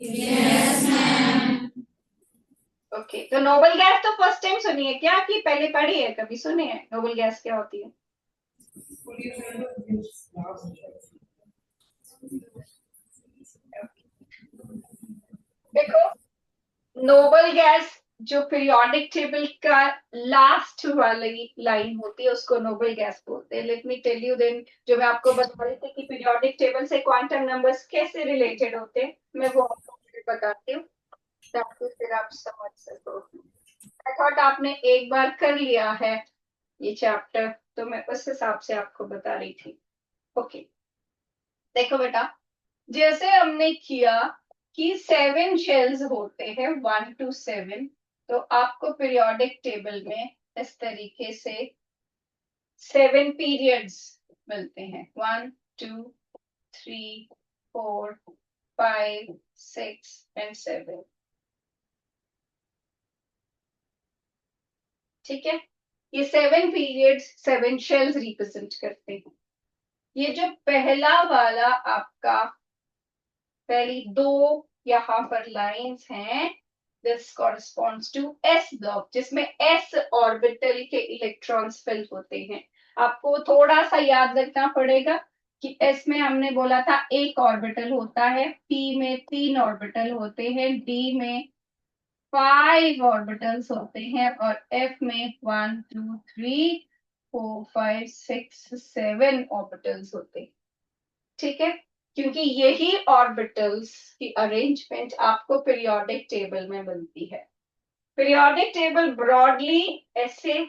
Yes, ma'am. Okay, तो नोबल गैस तो फर्स्ट टाइम सुनी है क्या कि पहले पढ़ी है? कभी सुनी है नोबल गैस क्या होती है? देखो, नोबल गैस जो पीरियोडिक टेबल का लास्ट वाली लाइन होती है उसको नोबल गैस बोलते हैं. Let me tell you then, जो मैं आपको बता रही थी कि पीरियोडिक टेबल से क्वांटम नंबर्स कैसे रिलेटेड होते हैं, मैं वो आपको बताती हूँ ताकि फिर आप समझ सको. आई थॉट आपने एक बार कर लिया है ये चैप्टर, तो मैं उस हिसाब से आपको बता रही थी. ओके, देखो बेटा, जैसे हमने किया कि 7 शेल्स होते हैं 1 to 7, तो आपको पीरियोडिक टेबल में इस तरीके से 7 पीरियड्स मिलते हैं. 1 2 3 4 5 6 and 7. ठीक है, ये 7 पीरियड्स 7 शेल्स रिप्रेजेंट करते हैं. ये जो पहला वाला आपका पहली 2 यहाँ पर लाइंस हैं, this corresponds to S block, जिसमें एस ऑर्बिटल के इलेक्ट्रॉन्स फिल होते हैं. आपको थोड़ा सा याद रखना पड़ेगा कि एस में हमने बोला था एक ऑर्बिटल होता है, पी में 3 ऑर्बिटल होते हैं, डी में 5 ऑर्बिटल्स होते हैं और एफ में 1 2 3 4 5 6 7 ऑर्बिटल्स होते हैं. ठीक है, क्योंकि यही ऑर्बिटल्स की अरेंजमेंट आपको पीरियोडिक टेबल में मिलती है. पीरियोडिक टेबल ब्रॉडली ऐसे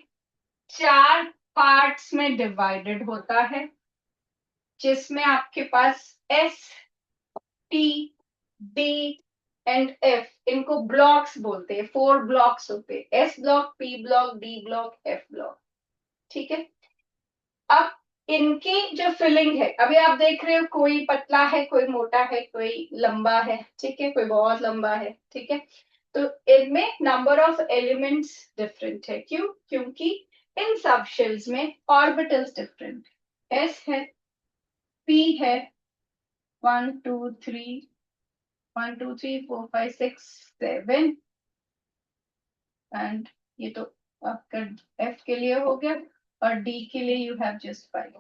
4 पार्ट्स में डिवाइडेड होता है, जिसमें आपके पास S T D and F, इनको ब्लॉक्स बोलते हैं. 4 ब्लॉक्स होते हैं, S block, P block, D block, F block. ठीक है, अब इनकी जो फिलिंग है, अभी आप देख रहे हो कोई पतला है, कोई मोटा है, कोई लंबा है. ठीक है, कोई बहुत लंबा है. ठीक है, तो इनमें नंबर ऑफ एलिमेंट्स डिफरेंट है. क्यों? क्योंकि इन सब शेल्स में ऑर्बिटल्स डिफरेंट. एस है, पी है, 1 2 3 1 2 3 4 5 6 7, एंड ये तो आपका एफ के लिए हो गया, और डी के लिए यू हैव जस्ट 5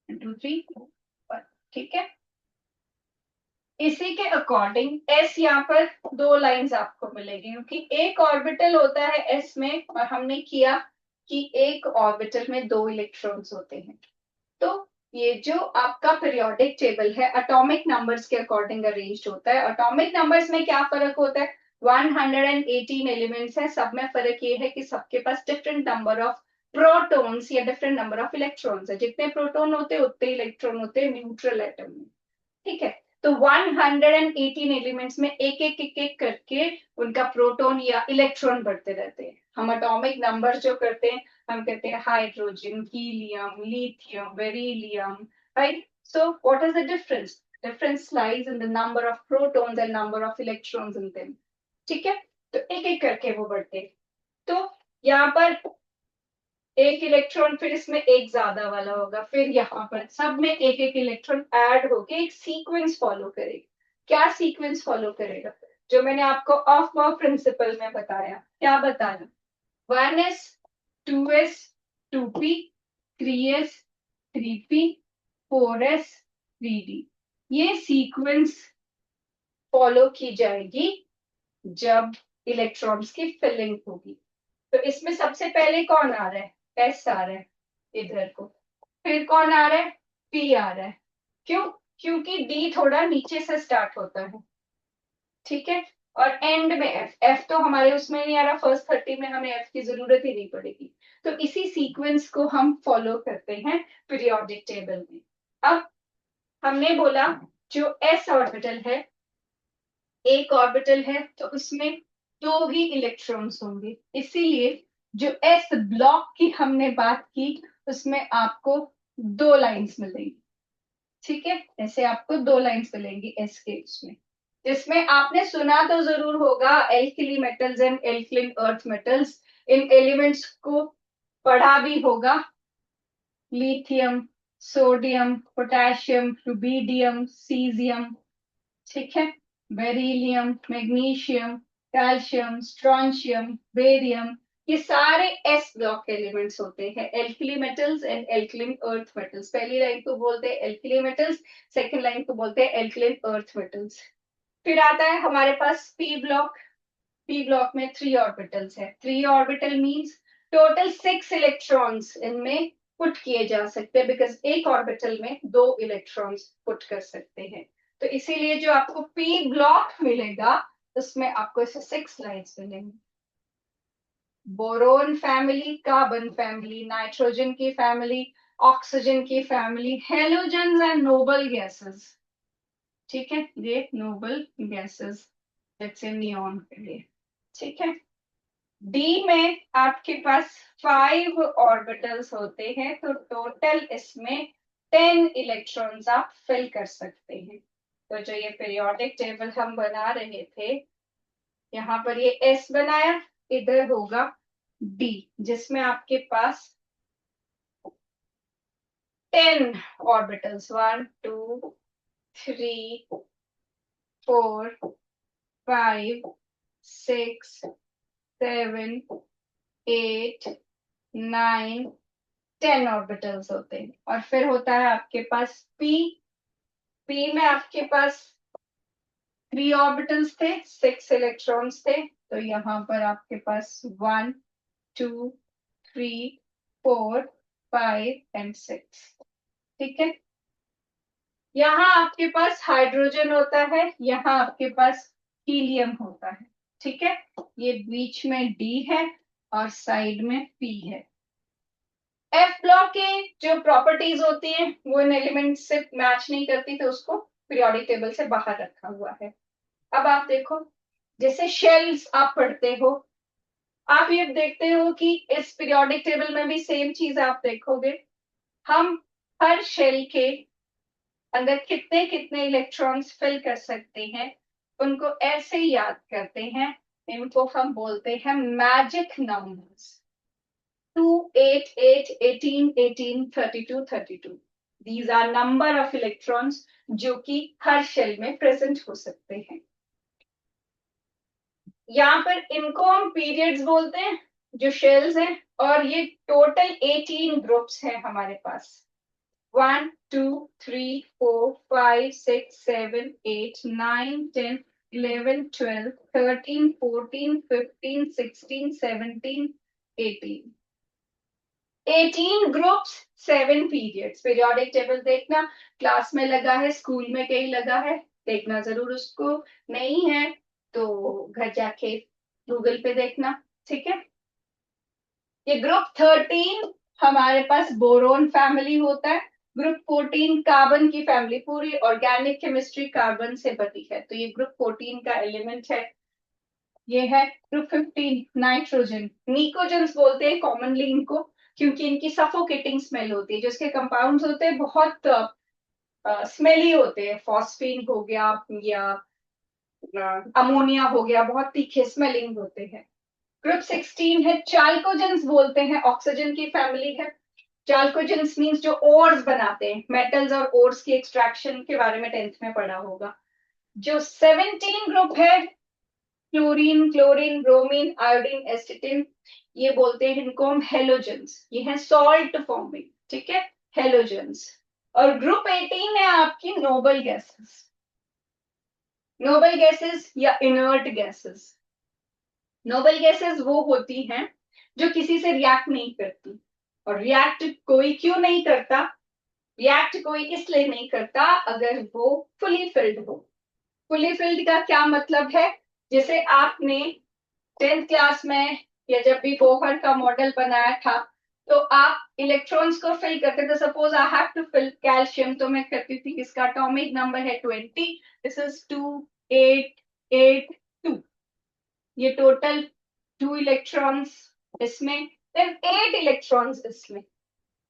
1 2 3 4 5. ठीक है, इसी के अकॉर्डिंग एस यहाँ पर 2 लाइंस आपको मिलेगी, क्योंकि एक ऑर्बिटल होता है एस में, और हमने किया कि एक ऑर्बिटल में 2 इलेक्ट्रॉन्स होते हैं. तो ये जो आपका पीरियोडिक टेबल है एटॉमिक नंबर्स के अकॉर्डिंग अरेंज्ड होता है. एटॉमिक नंबर्स में क्या फर्क होता है? 118 एलिमेंट्स है, सब में फर्क ये है कि सबके पास डिफरेंट नंबर ऑफ प्रोटॉन्स या डिफरेंट नंबर ऑफ इलेक्ट्रॉन्स है. जितने प्रोटॉन होते हैं उतने इलेक्ट्रॉन होते हैं न्यूट्रल एटम में. ठीक है, तो 118 एलिमेंट्स में एक एक एक एक करके उनका प्रोटॉन या इलेक्ट्रॉन बढ़ते रहते हैं। हम एटॉमिक नंबर जो करते हैं हम कहते हैं hydrogen, helium, lithium, beryllium, right? So what is the difference? Difference lies in the number of protons and number of electrons in them. ठीक है, तो एक एक करके वो बढ़ते हैं। तो यहाँ पर एक इलेक्ट्रॉन, फिर इसमें एक ज्यादा वाला होगा, फिर यहाँ पर सब में एक एक इलेक्ट्रॉन ऐड होके एक सीक्वेंस फॉलो करेगा। क्या सीक्वेंस फॉलो करेगा? जो मैंने आपको ऑफ बॉक्स प्रिंसिपल में बताया। क्या बताया? 1s 2s 2p 3s 3p 4s 3d। ये सीक्वेंस फॉलो की जाएगी जब इलेक्ट्रॉन्स की फिलिंग होगी। तो इसमें सबसे पहले कौन आ रहा है? एस आ रहा है इधर को। फिर कौन आ रहा है? पी आ रहा है। क्यों? क्योंकि डी थोड़ा नीचे से स्टार्ट होता है। ठीक है, और एंड में एफ। एफ तो हमारे उसमें नहीं आ रहा, फर्स्ट 30 में हमें एफ की जरूरत ही नहीं पड़ेगी। तो इसी सीक्वेंस को हम फॉलो करते हैं पीरियोडिक टेबल में। अब हमने बोला जो एस ऑर्बिटल है, एक ऑर्बिटल है तो उसमें दो ही इलेक्ट्रॉन्स होंगे, इसीलिए जो एस ब्लॉक की हमने बात की उसमें आपको दो लाइंस मिलेंगी। ठीक है, ऐसे आपको दो लाइंस मिलेंगी एस के उसमें, जिसमें आपने सुना तो जरूर होगा alkali metals and alkaline earth metals. इन एलिमेंट्स को पढ़ा भी होगा, lithium, sodium, potassium, rubidium, caesium. ठीक है, beryllium, magnesium, calcium, strontium, barium, ये सारे एस ब्लॉक एलिमेंट्स होते हैं, alkali metals and alkaline earth metals. पहली लाइन को बोलते हैं एल्किली मेटल्स, सेकंड लाइन को बोलते हैं एल्किलिन अर्थ मेटल्स। फिर आता है हमारे पास पी ब्लॉक। पी ब्लॉक में 3 ऑर्बिटल्स है। 3 ऑर्बिटल मींस टोटल 6 इलेक्ट्रॉन्स इनमें पुट किए जा सकते हैं, बिकॉज एक ऑर्बिटल में 2 इलेक्ट्रॉन्स पुट कर सकते हैं। तो इसीलिए जो आपको पी ब्लॉक मिलेगा उसमें आपको ऐसे 6 लाइंस मिलेंगी। Boron family, carbon family, nitrogen की फैमिली, ऑक्सीजन की family, halogen and noble gases. ठीक है, ये नोबल गैसेस जैसे नियॉन के लिए। ठीक है, डी में आपके पास 5 ऑर्बिटल्स होते हैं, तो टोटल इसमें 10 इलेक्ट्रॉन्स आप फिल कर सकते हैं। तो जो ये पीरियोडिक टेबल हम बना रहे थे, यहाँ पर ये एस बनाया, इधर होगा डी, जिसमें आपके पास 10 ऑर्बिटल्स, 1 2 3 4 5 6 7 8 9 10 ऑर्बिटल्स होते हैं। और फिर होता है आपके पास पी। पी में आपके पास 3 ऑर्बिटल्स थे, 6 इलेक्ट्रॉन्स थे, तो यहाँ पर आपके पास 1 2 3 4 5 एंड 6। ठीक है, यहाँ आपके पास हाइड्रोजन होता है, यहाँ आपके पास हीलियम होता है। ठीक है, ये बीच में डी है और साइड में पी है। एफ ब्लॉक के जो प्रॉपर्टीज होती हैं वो इन एलिमेंट से मैच नहीं करती, तो उसको पीरियोडिक टेबल से बाहर रखा हुआ है। अब आप देखो, जैसे शेल्स आप पढ़ते हो, आप ये देखते हो कि इस पीरियोडिक टेबल में भी सेम चीज आप देखोगे। हम हर शेल के अंदर कितने कितने इलेक्ट्रॉन्स फिल कर सकते हैं उनको ऐसे याद करते हैं, इनको हम बोलते हैं magic numbers. 2 8 8 18 18 32 32। These are number of electrons जो कि हर शेल में प्रेजेंट हो सकते हैं। यहाँ पर इनको हम पीरियड्स बोलते हैं, जो शेल्स हैं, और ये टोटल 18 ग्रुप्स हैं हमारे पास। 1 2 3 4 5 6 7 8 9 10 11 12 13 14 15 16 17 18। 18 ग्रुप्स, 7 पीरियड्स। पीरियोडिक टेबल देखना, क्लास में लगा है, स्कूल में कहीं लगा है, देखना जरूर उसको। नहीं है तो घर जाके गूगल पे देखना। ठीक है, ये ग्रुप 13 हमारे पास बोरोन फैमिली होता है, ग्रुप 14 कार्बन की फैमिली, पूरी ऑर्गेनिक केमिस्ट्री कार्बन से बनी है, तो ये ग्रुप 14 का एलिमेंट है। ये है ग्रुप 15 नाइट्रोजन, निकोजन्स बोलते हैं कॉमनली इनको, क्योंकि इनकी सफोकेटिंग स्मेल होती है। जो इसके कंपाउंड्स होते हैं बहुत स्मेली होते हैं, फॉस्फीन हो गया या अमोनिया हो गया, बहुत तीखे स्मेलिंग होते हैं। ग्रुप 16 है चाल्कोजेंस बोलते हैं, ऑक्सीजन की फैमिली है। चाल्कोजेंस मींस जो ओर्स बनाते हैं, मेटल्स और ओर्स की एक्सट्रैक्शन के बारे में 10th में पढ़ा होगा। जो 17 ग्रुप है क्लोरीन, क्लोरीन, ब्रोमीन, आयोडीन, एसिटिन, ये बोलते हैं इनको हम हेलोजेंस, ये है सॉल्ट फॉर्मिंग, ठीक है, हेलोजेंस। और ग्रुप 18 है आपकी नोबल गैसेस, नोबल गैसेस या इनर्ट गैसेस। नोबल गैसेस वो होती हैं जो किसी से रिएक्ट नहीं करती, और रिएक्ट कोई क्यों नहीं करता, रिएक्ट कोई इसलिए नहीं करता अगर वो फुली फिल्ड हो। फुली फिल्ड का क्या मतलब है, जैसे आपने 10th क्लास में या जब भी बोहर का मॉडल बनाया था, तो आप इलेक्ट्रॉन्स को फिल करते थे। Suppose I have to fill calcium, तो मैं करती थी, इसका एटॉमिक नंबर है 20, दिस इज 2 8 8 2, ये टोटल 2 इलेक्ट्रॉन्स इसमें, देन 8 इलेक्ट्रॉन्स इसमें।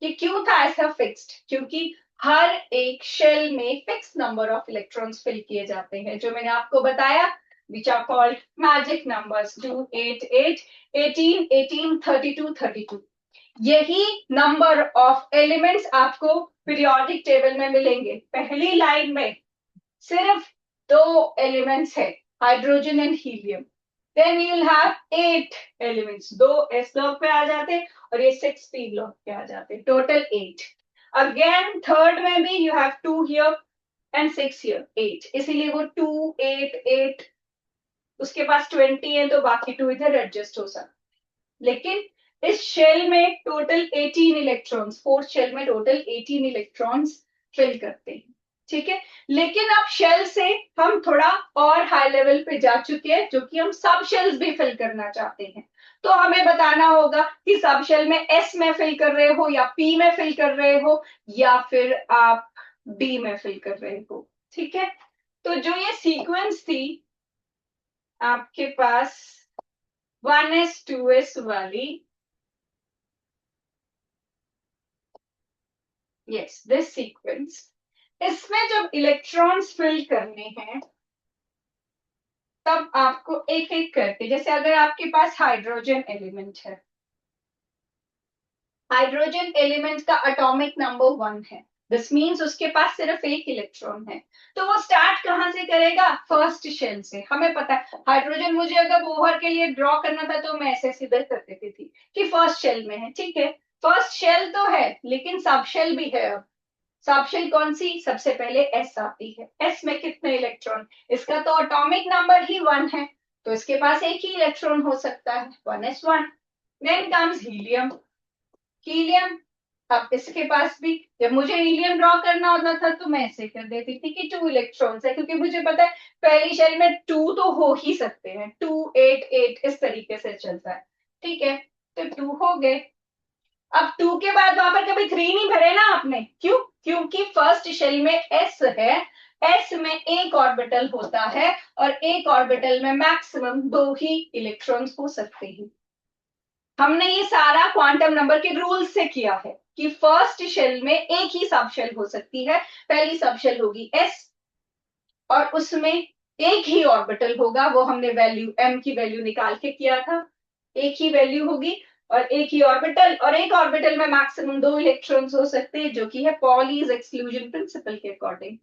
ये क्यों था ऐसा फिक्स्ड, क्योंकि हर एक शेल में fix number of electrons fill किए जाते हैं, जो मैंने आपको बताया, which are called magic numbers 2 8 8 18 18 32 32। यही नंबर ऑफ एलिमेंट्स आपको पीरियोडिक टेबल में मिलेंगे। पहली लाइन में सिर्फ 2 एलिमेंट्स है, hydrogen and helium. Then you will have 8 elements, 2 s block पे आ जाते और ये 6 p ब्लॉक पे आ जाते, टोटल 8। अगेन थर्ड में भी you have 2 here and 6 here, 8, इसीलिए वो 2 8 8, उसके पास 20 है तो बाकी 2 इधर एडजस्ट हो सकते। लेकिन इस शेल में टोटल 18 इलेक्ट्रॉन्स, फोर्थ शेल में टोटल 18 इलेक्ट्रॉन्स फिल करते हैं, ठीक है। लेकिन अब शेल से हम थोड़ा और हाई लेवल पे जा चुके हैं, जो कि हम सब शेल्स भी फिल करना चाहते हैं। तो हमें बताना होगा कि सब शेल में एस में फिल कर रहे हो या पी में फिल कर रहे हो या फिर आप डी में फिल कर रहे हो, ठीक है। तो जो ये सीक्वेंस थी आपके पास 1s 2s वाली, यस दिस सीक्वेंस, इसमें जब इलेक्ट्रॉन्स फिल करने हैं तब आपको एक एक करके, जैसे अगर आपके पास हाइड्रोजन एलिमेंट है, हाइड्रोजन एलिमेंट का एटॉमिक नंबर 1 है, दिस मींस उसके पास सिर्फ एक इलेक्ट्रॉन है, तो वो स्टार्ट कहां से करेगा, फर्स्ट शेल से। हमें पता है हाइड्रोजन, मुझे अगर बोहर के लिए ड्रॉ करना था तो मैं ऐसे सीधे कर देती थी कि फर्स्ट शेल में है, ठीक है, फर्स्ट शेल तो है, लेकिन सब शेल भी है। अब सब शेल कौन सी, सबसे पहले एस आती है, एस में कितने इलेक्ट्रॉन, इसका तो एटॉमिक नंबर ही 1 है, तो इसके पास एक ही इलेक्ट्रॉन हो सकता है, 1s1। Then comes helium, helium, अब इसके पास भी, जब मुझे हीलियम ड्रॉ करना होता था तो मैं ऐसे कर देती थी कि 2 इलेक्ट्रॉन्स है, क्योंकि मुझे पता है पहली शेल में 2 तो हो ही सकते हैं, 2 8 8 इस तरीके से चलता है, ठीक है, तो 2 हो गए। अब 2 के बाद वहां पर कभी 3 नहीं भरे ना आपने, क्यों, क्योंकि फर्स्ट शेल में s है, s में एक ऑर्बिटल होता है और एक ऑर्बिटल में मैक्सिमम 2 ही इलेक्ट्रॉन्स हो सकते हैं। हमने ये सारा क्वांटम नंबर के रूल से किया है कि फर्स्ट शेल में एक ही सब शेल हो सकती है, पहली सब शेल होगी s और उसमें एक ही ऑर्बिटल होगा, वो हमने वैल्यू m की वैल्यू निकाल के किया था, एक ही वैल्यू होगी और एक ही ऑर्बिटल, और एक ऑर्बिटल में मैक्सिमम 2 इलेक्ट्रॉन्स हो सकते हैं, जो कि है पॉलीज एक्सक्लूजन प्रिंसिपल के अकॉर्डिंग।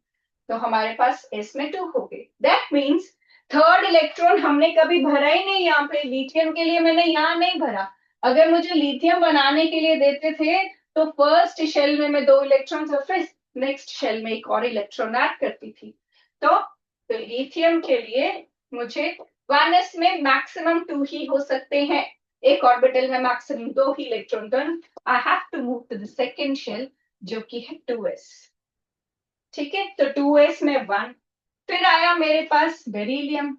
तो हमारे पास इसमें 2 हो गए, दैट मीन्स थर्ड इलेक्ट्रॉन हमने कभी भरा ही नहीं, यहाँ पे लिथियम के लिए मैंने यहाँ नहीं भरा। अगर मुझे लिथियम बनाने के लिए देते थे तो फर्स्ट शेल में मैं 2 इलेक्ट्रॉन और फिर नेक्स्ट शेल में एक और इलेक्ट्रॉन ऐड करती थी। तो लिथियम के लिए मुझे 1s में मैक्सिमम 2 ही हो सकते हैं, एक ऑर्बिटल में मैक्सिमम 2 ही electron, then I have to move to the second shell जो कि है 2s, ठीक है। तो 2s में 1, फिर आया मेरे पास बेरिलियम,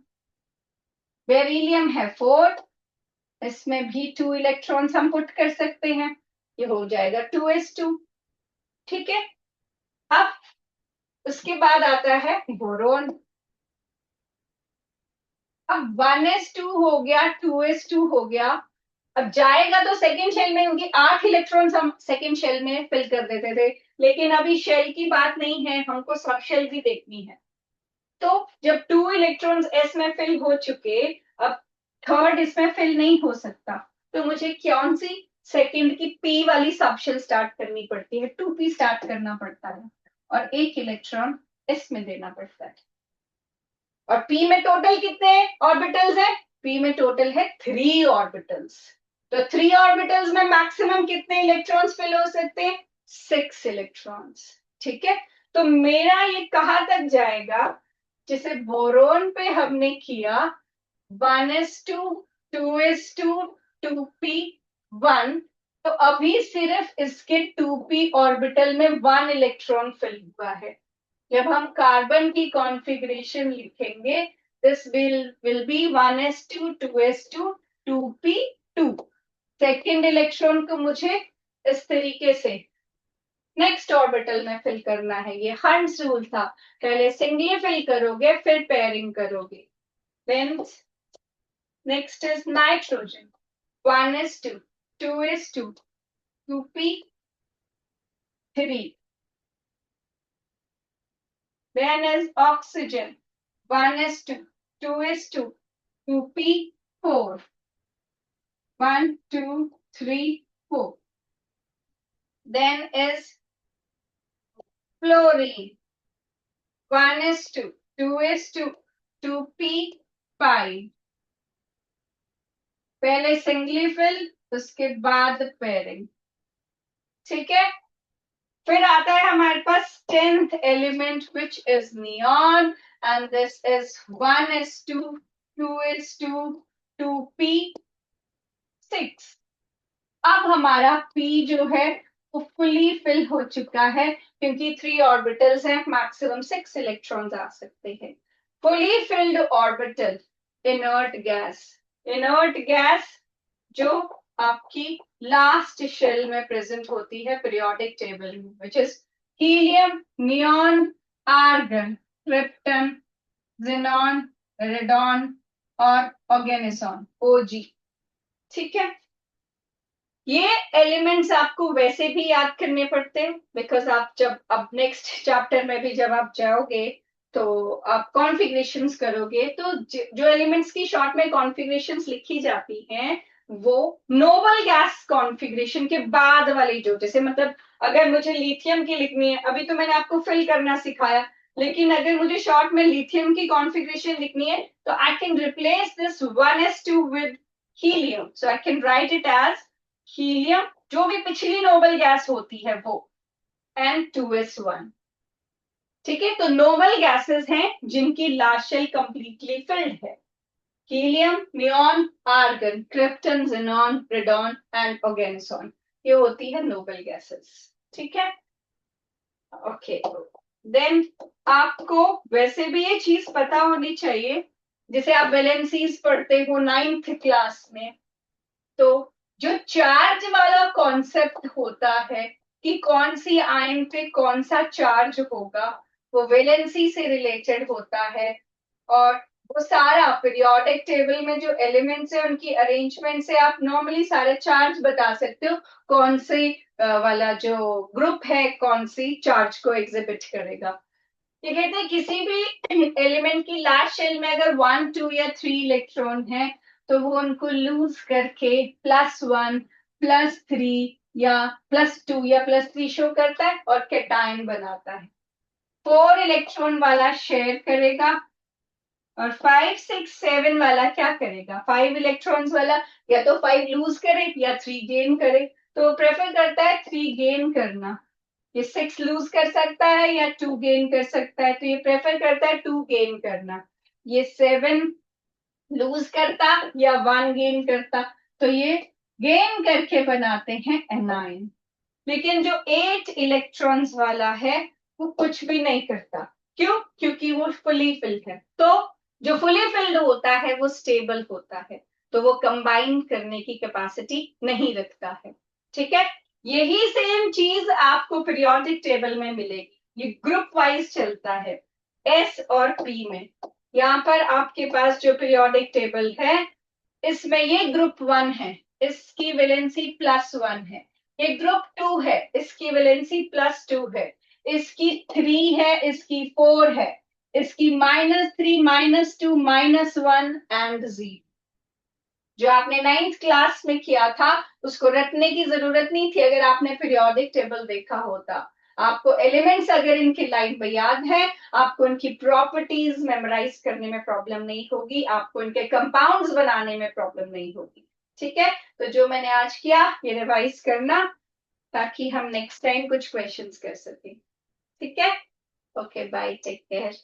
बेरिलियम है 4, इसमें भी 2 इलेक्ट्रॉन्स हम पुट कर सकते हैं, ये हो जाएगा 2s2, ठीक है। अब उसके बाद आता है बोरोन। अब 1s2 हो गया, 2s2 हो गया। अब जाएगा तो सेकेंड शेल में, क्योंकि 8 इलेक्ट्रॉन्स हम सेकेंड शेल में फिल कर देते थे, लेकिन अभी शेल की बात नहीं है, हमको सब शेल भी देखनी है। तो जब 2 इलेक्ट्रॉन्स एस में फिल हो चुके, अब थर्ड इसमें फिल नहीं हो सकता, तो मुझे कौन सी सेकंड की पी वाली सबशेल स्टार्ट करनी पड़ती है, 2p स्टार्ट करना पड़ता है और एक इलेक्ट्रॉन एस में देना पड़ता है। और पी में टोटल कितने ऑर्बिटल्स हैं? पी में टोटल है 3 ऑर्बिटल्स। तो 3 ऑर्बिटल्स में मैक्सिमम कितने इलेक्ट्रॉन्स फिल हो सकते हैं? 6 इलेक्ट्रॉन्स। ठीक है, तो मेरा ये कहां तक जाएगा? जिसे बोरोन पे हमने किया 1s2 2s2 2p1, तो अभी सिर्फ इसके 2p ऑर्बिटल में 1 इलेक्ट्रॉन फिल हुआ है। जब हम कार्बन की कॉन्फ़िगरेशन लिखेंगे, this will be 1s2 2s2 2p2। Second electron को मुझे इस तरीके से नेक्स्ट ऑर्बिटल में फिल करना है। ये हंट्स रूल था, पहले सिंगली फिल करोगे फिर पेयरिंग करोगे। Then next is nitrogen, 1s2 2s2 2p3। then is oxygen, 1s2 2s2 2p4, 1 2 3 4। then is fluorine, 1s2 2s2 2p5। पहले सिंगली फिल, उसके बाद पेयरिंग। ठीक है, फिर आता है हमारे पास 10th element which is neon, and this is 1s2 2s2 2p6। अब हमारा P जो है वो फुली फिल हो चुका है, क्योंकि 3 ऑर्बिटल्स हैं, मैक्सिमम 6 इलेक्ट्रॉन्स आ सकते हैं। Fully filled orbital inert gas, inert gas जो आपकी लास्ट शेल में प्रेजेंट होती है पीरियोडिक टेबल में, which is helium, neon, argon, krypton, xenon, radon और ऑर्गेनिसॉन, ओजी। ठीक है, ये एलिमेंट्स आपको वैसे भी याद करने पड़ते हैं, बिकॉज आप जब अब नेक्स्ट चैप्टर में भी जब आप जाओगे तो आप कॉन्फ़िगरेशंस करोगे, तो जो एलिमेंट्स की शॉर्ट में कॉन्फ़िगरेशंस लिखी जाती हैं वो नोबल गैस कॉन्फ़िगरेशन के बाद वाली, जो जैसे मतलब अगर मुझे लिथियम की लिखनी है, अभी तो मैंने आपको फिल करना सिखाया, लेकिन अगर मुझे शॉर्ट में लिथियम की कॉन्फ़िगरेशन लिखनी है तो I can replace this 1s2 with helium, so I can write it as helium, जो भी पिछली नोबल गैस होती है वो, एंड 2s1। ठीक है, तो नोबल गैसेस हैं जिनकी लास्ट शेल कंप्लीटली फिल्ड है। Helium, neon, argon, krypton, xenon, radon and oganesson, ये होती है नोबल गैसेस। ठीक है, ओके। देन आपको वैसे भी ये चीज पता होनी चाहिए, जैसे आप वैलेंसीज पढ़ते हो 9th क्लास में, तो जो चार्ज वाला कॉन्सेप्ट होता है कि कौन सी आयन पे कौन सा चार्ज होगा, वो वैलेंसी से रिलेटेड होता है। और वो सारा पीरियोडिक टेबल में जो एलिमेंट्स है उनकी अरेंजमेंट से आप नॉर्मली सारे चार्ज बता सकते हो, कौन सी वाला जो ग्रुप है कौन सी चार्ज को एग्जिबिट करेगा। ये कहते हैं किसी भी एलिमेंट की लास्ट शेल में अगर 1 2 या 3 इलेक्ट्रॉन है, तो वो उनको लूज करके +1 +3 या +2 या +3 शो करता है और कैटायन बनाता है। 4 इलेक्ट्रॉन वाला शेयर करेगा और 5 6 7 वाला क्या करेगा? 5 इलेक्ट्रॉन्स वाला या तो 5 लूज करे या 3 गेन करे, तो प्रेफर करता है 3 गेन करना। ये 6 लूज कर सकता है या 2 गेन कर सकता है, तो ये प्रेफर करता है 2 गेन करना। ये 7 लूज करता या 1 गेन करता, तो ये गेन करके बनाते हैं एनाइन। लेकिन जो 8 इलेक्ट्रॉन्स वाला है वो कुछ भी नहीं करता। क्यों? क्योंकि वो फुली फिल्ड है। तो जो फुली फिल्ड होता है वो स्टेबल होता है, तो वो कंबाइन करने की कैपेसिटी नहीं रखता है। ठीक है, यही सेम चीज आपको पीरियोडिक टेबल में मिलेगी। ये ग्रुप वाइज चलता है एस और पी में। यहाँ पर आपके पास जो पीरियोडिक टेबल है इसमें ये ग्रुप 1 है, इसकी वैलेंसी +1 है। ये ग्रुप 2 है, इसकी वैलेंसी +2 है। इसकी 3 है, इसकी 4 है, इसकी -3 -2 -1 एंड 0। जो आपने 9th क्लास में किया था उसको रटने की जरूरत नहीं थी अगर आपने पीरियोडिक टेबल देखा होता। आपको एलिमेंट्स अगर इनकी लाइन में याद है, आपको इनकी प्रॉपर्टीज मेमोराइज करने में प्रॉब्लम नहीं होगी, आपको इनके कंपाउंड्स बनाने में प्रॉब्लम नहीं होगी। ठीक है, तो जो मैंने आज किया ये रिवाइज करना ताकि हम नेक्स्ट टाइम कुछ क्वेश्चंस कर सकें। ठीक है, ओके बाय, टेक केयर।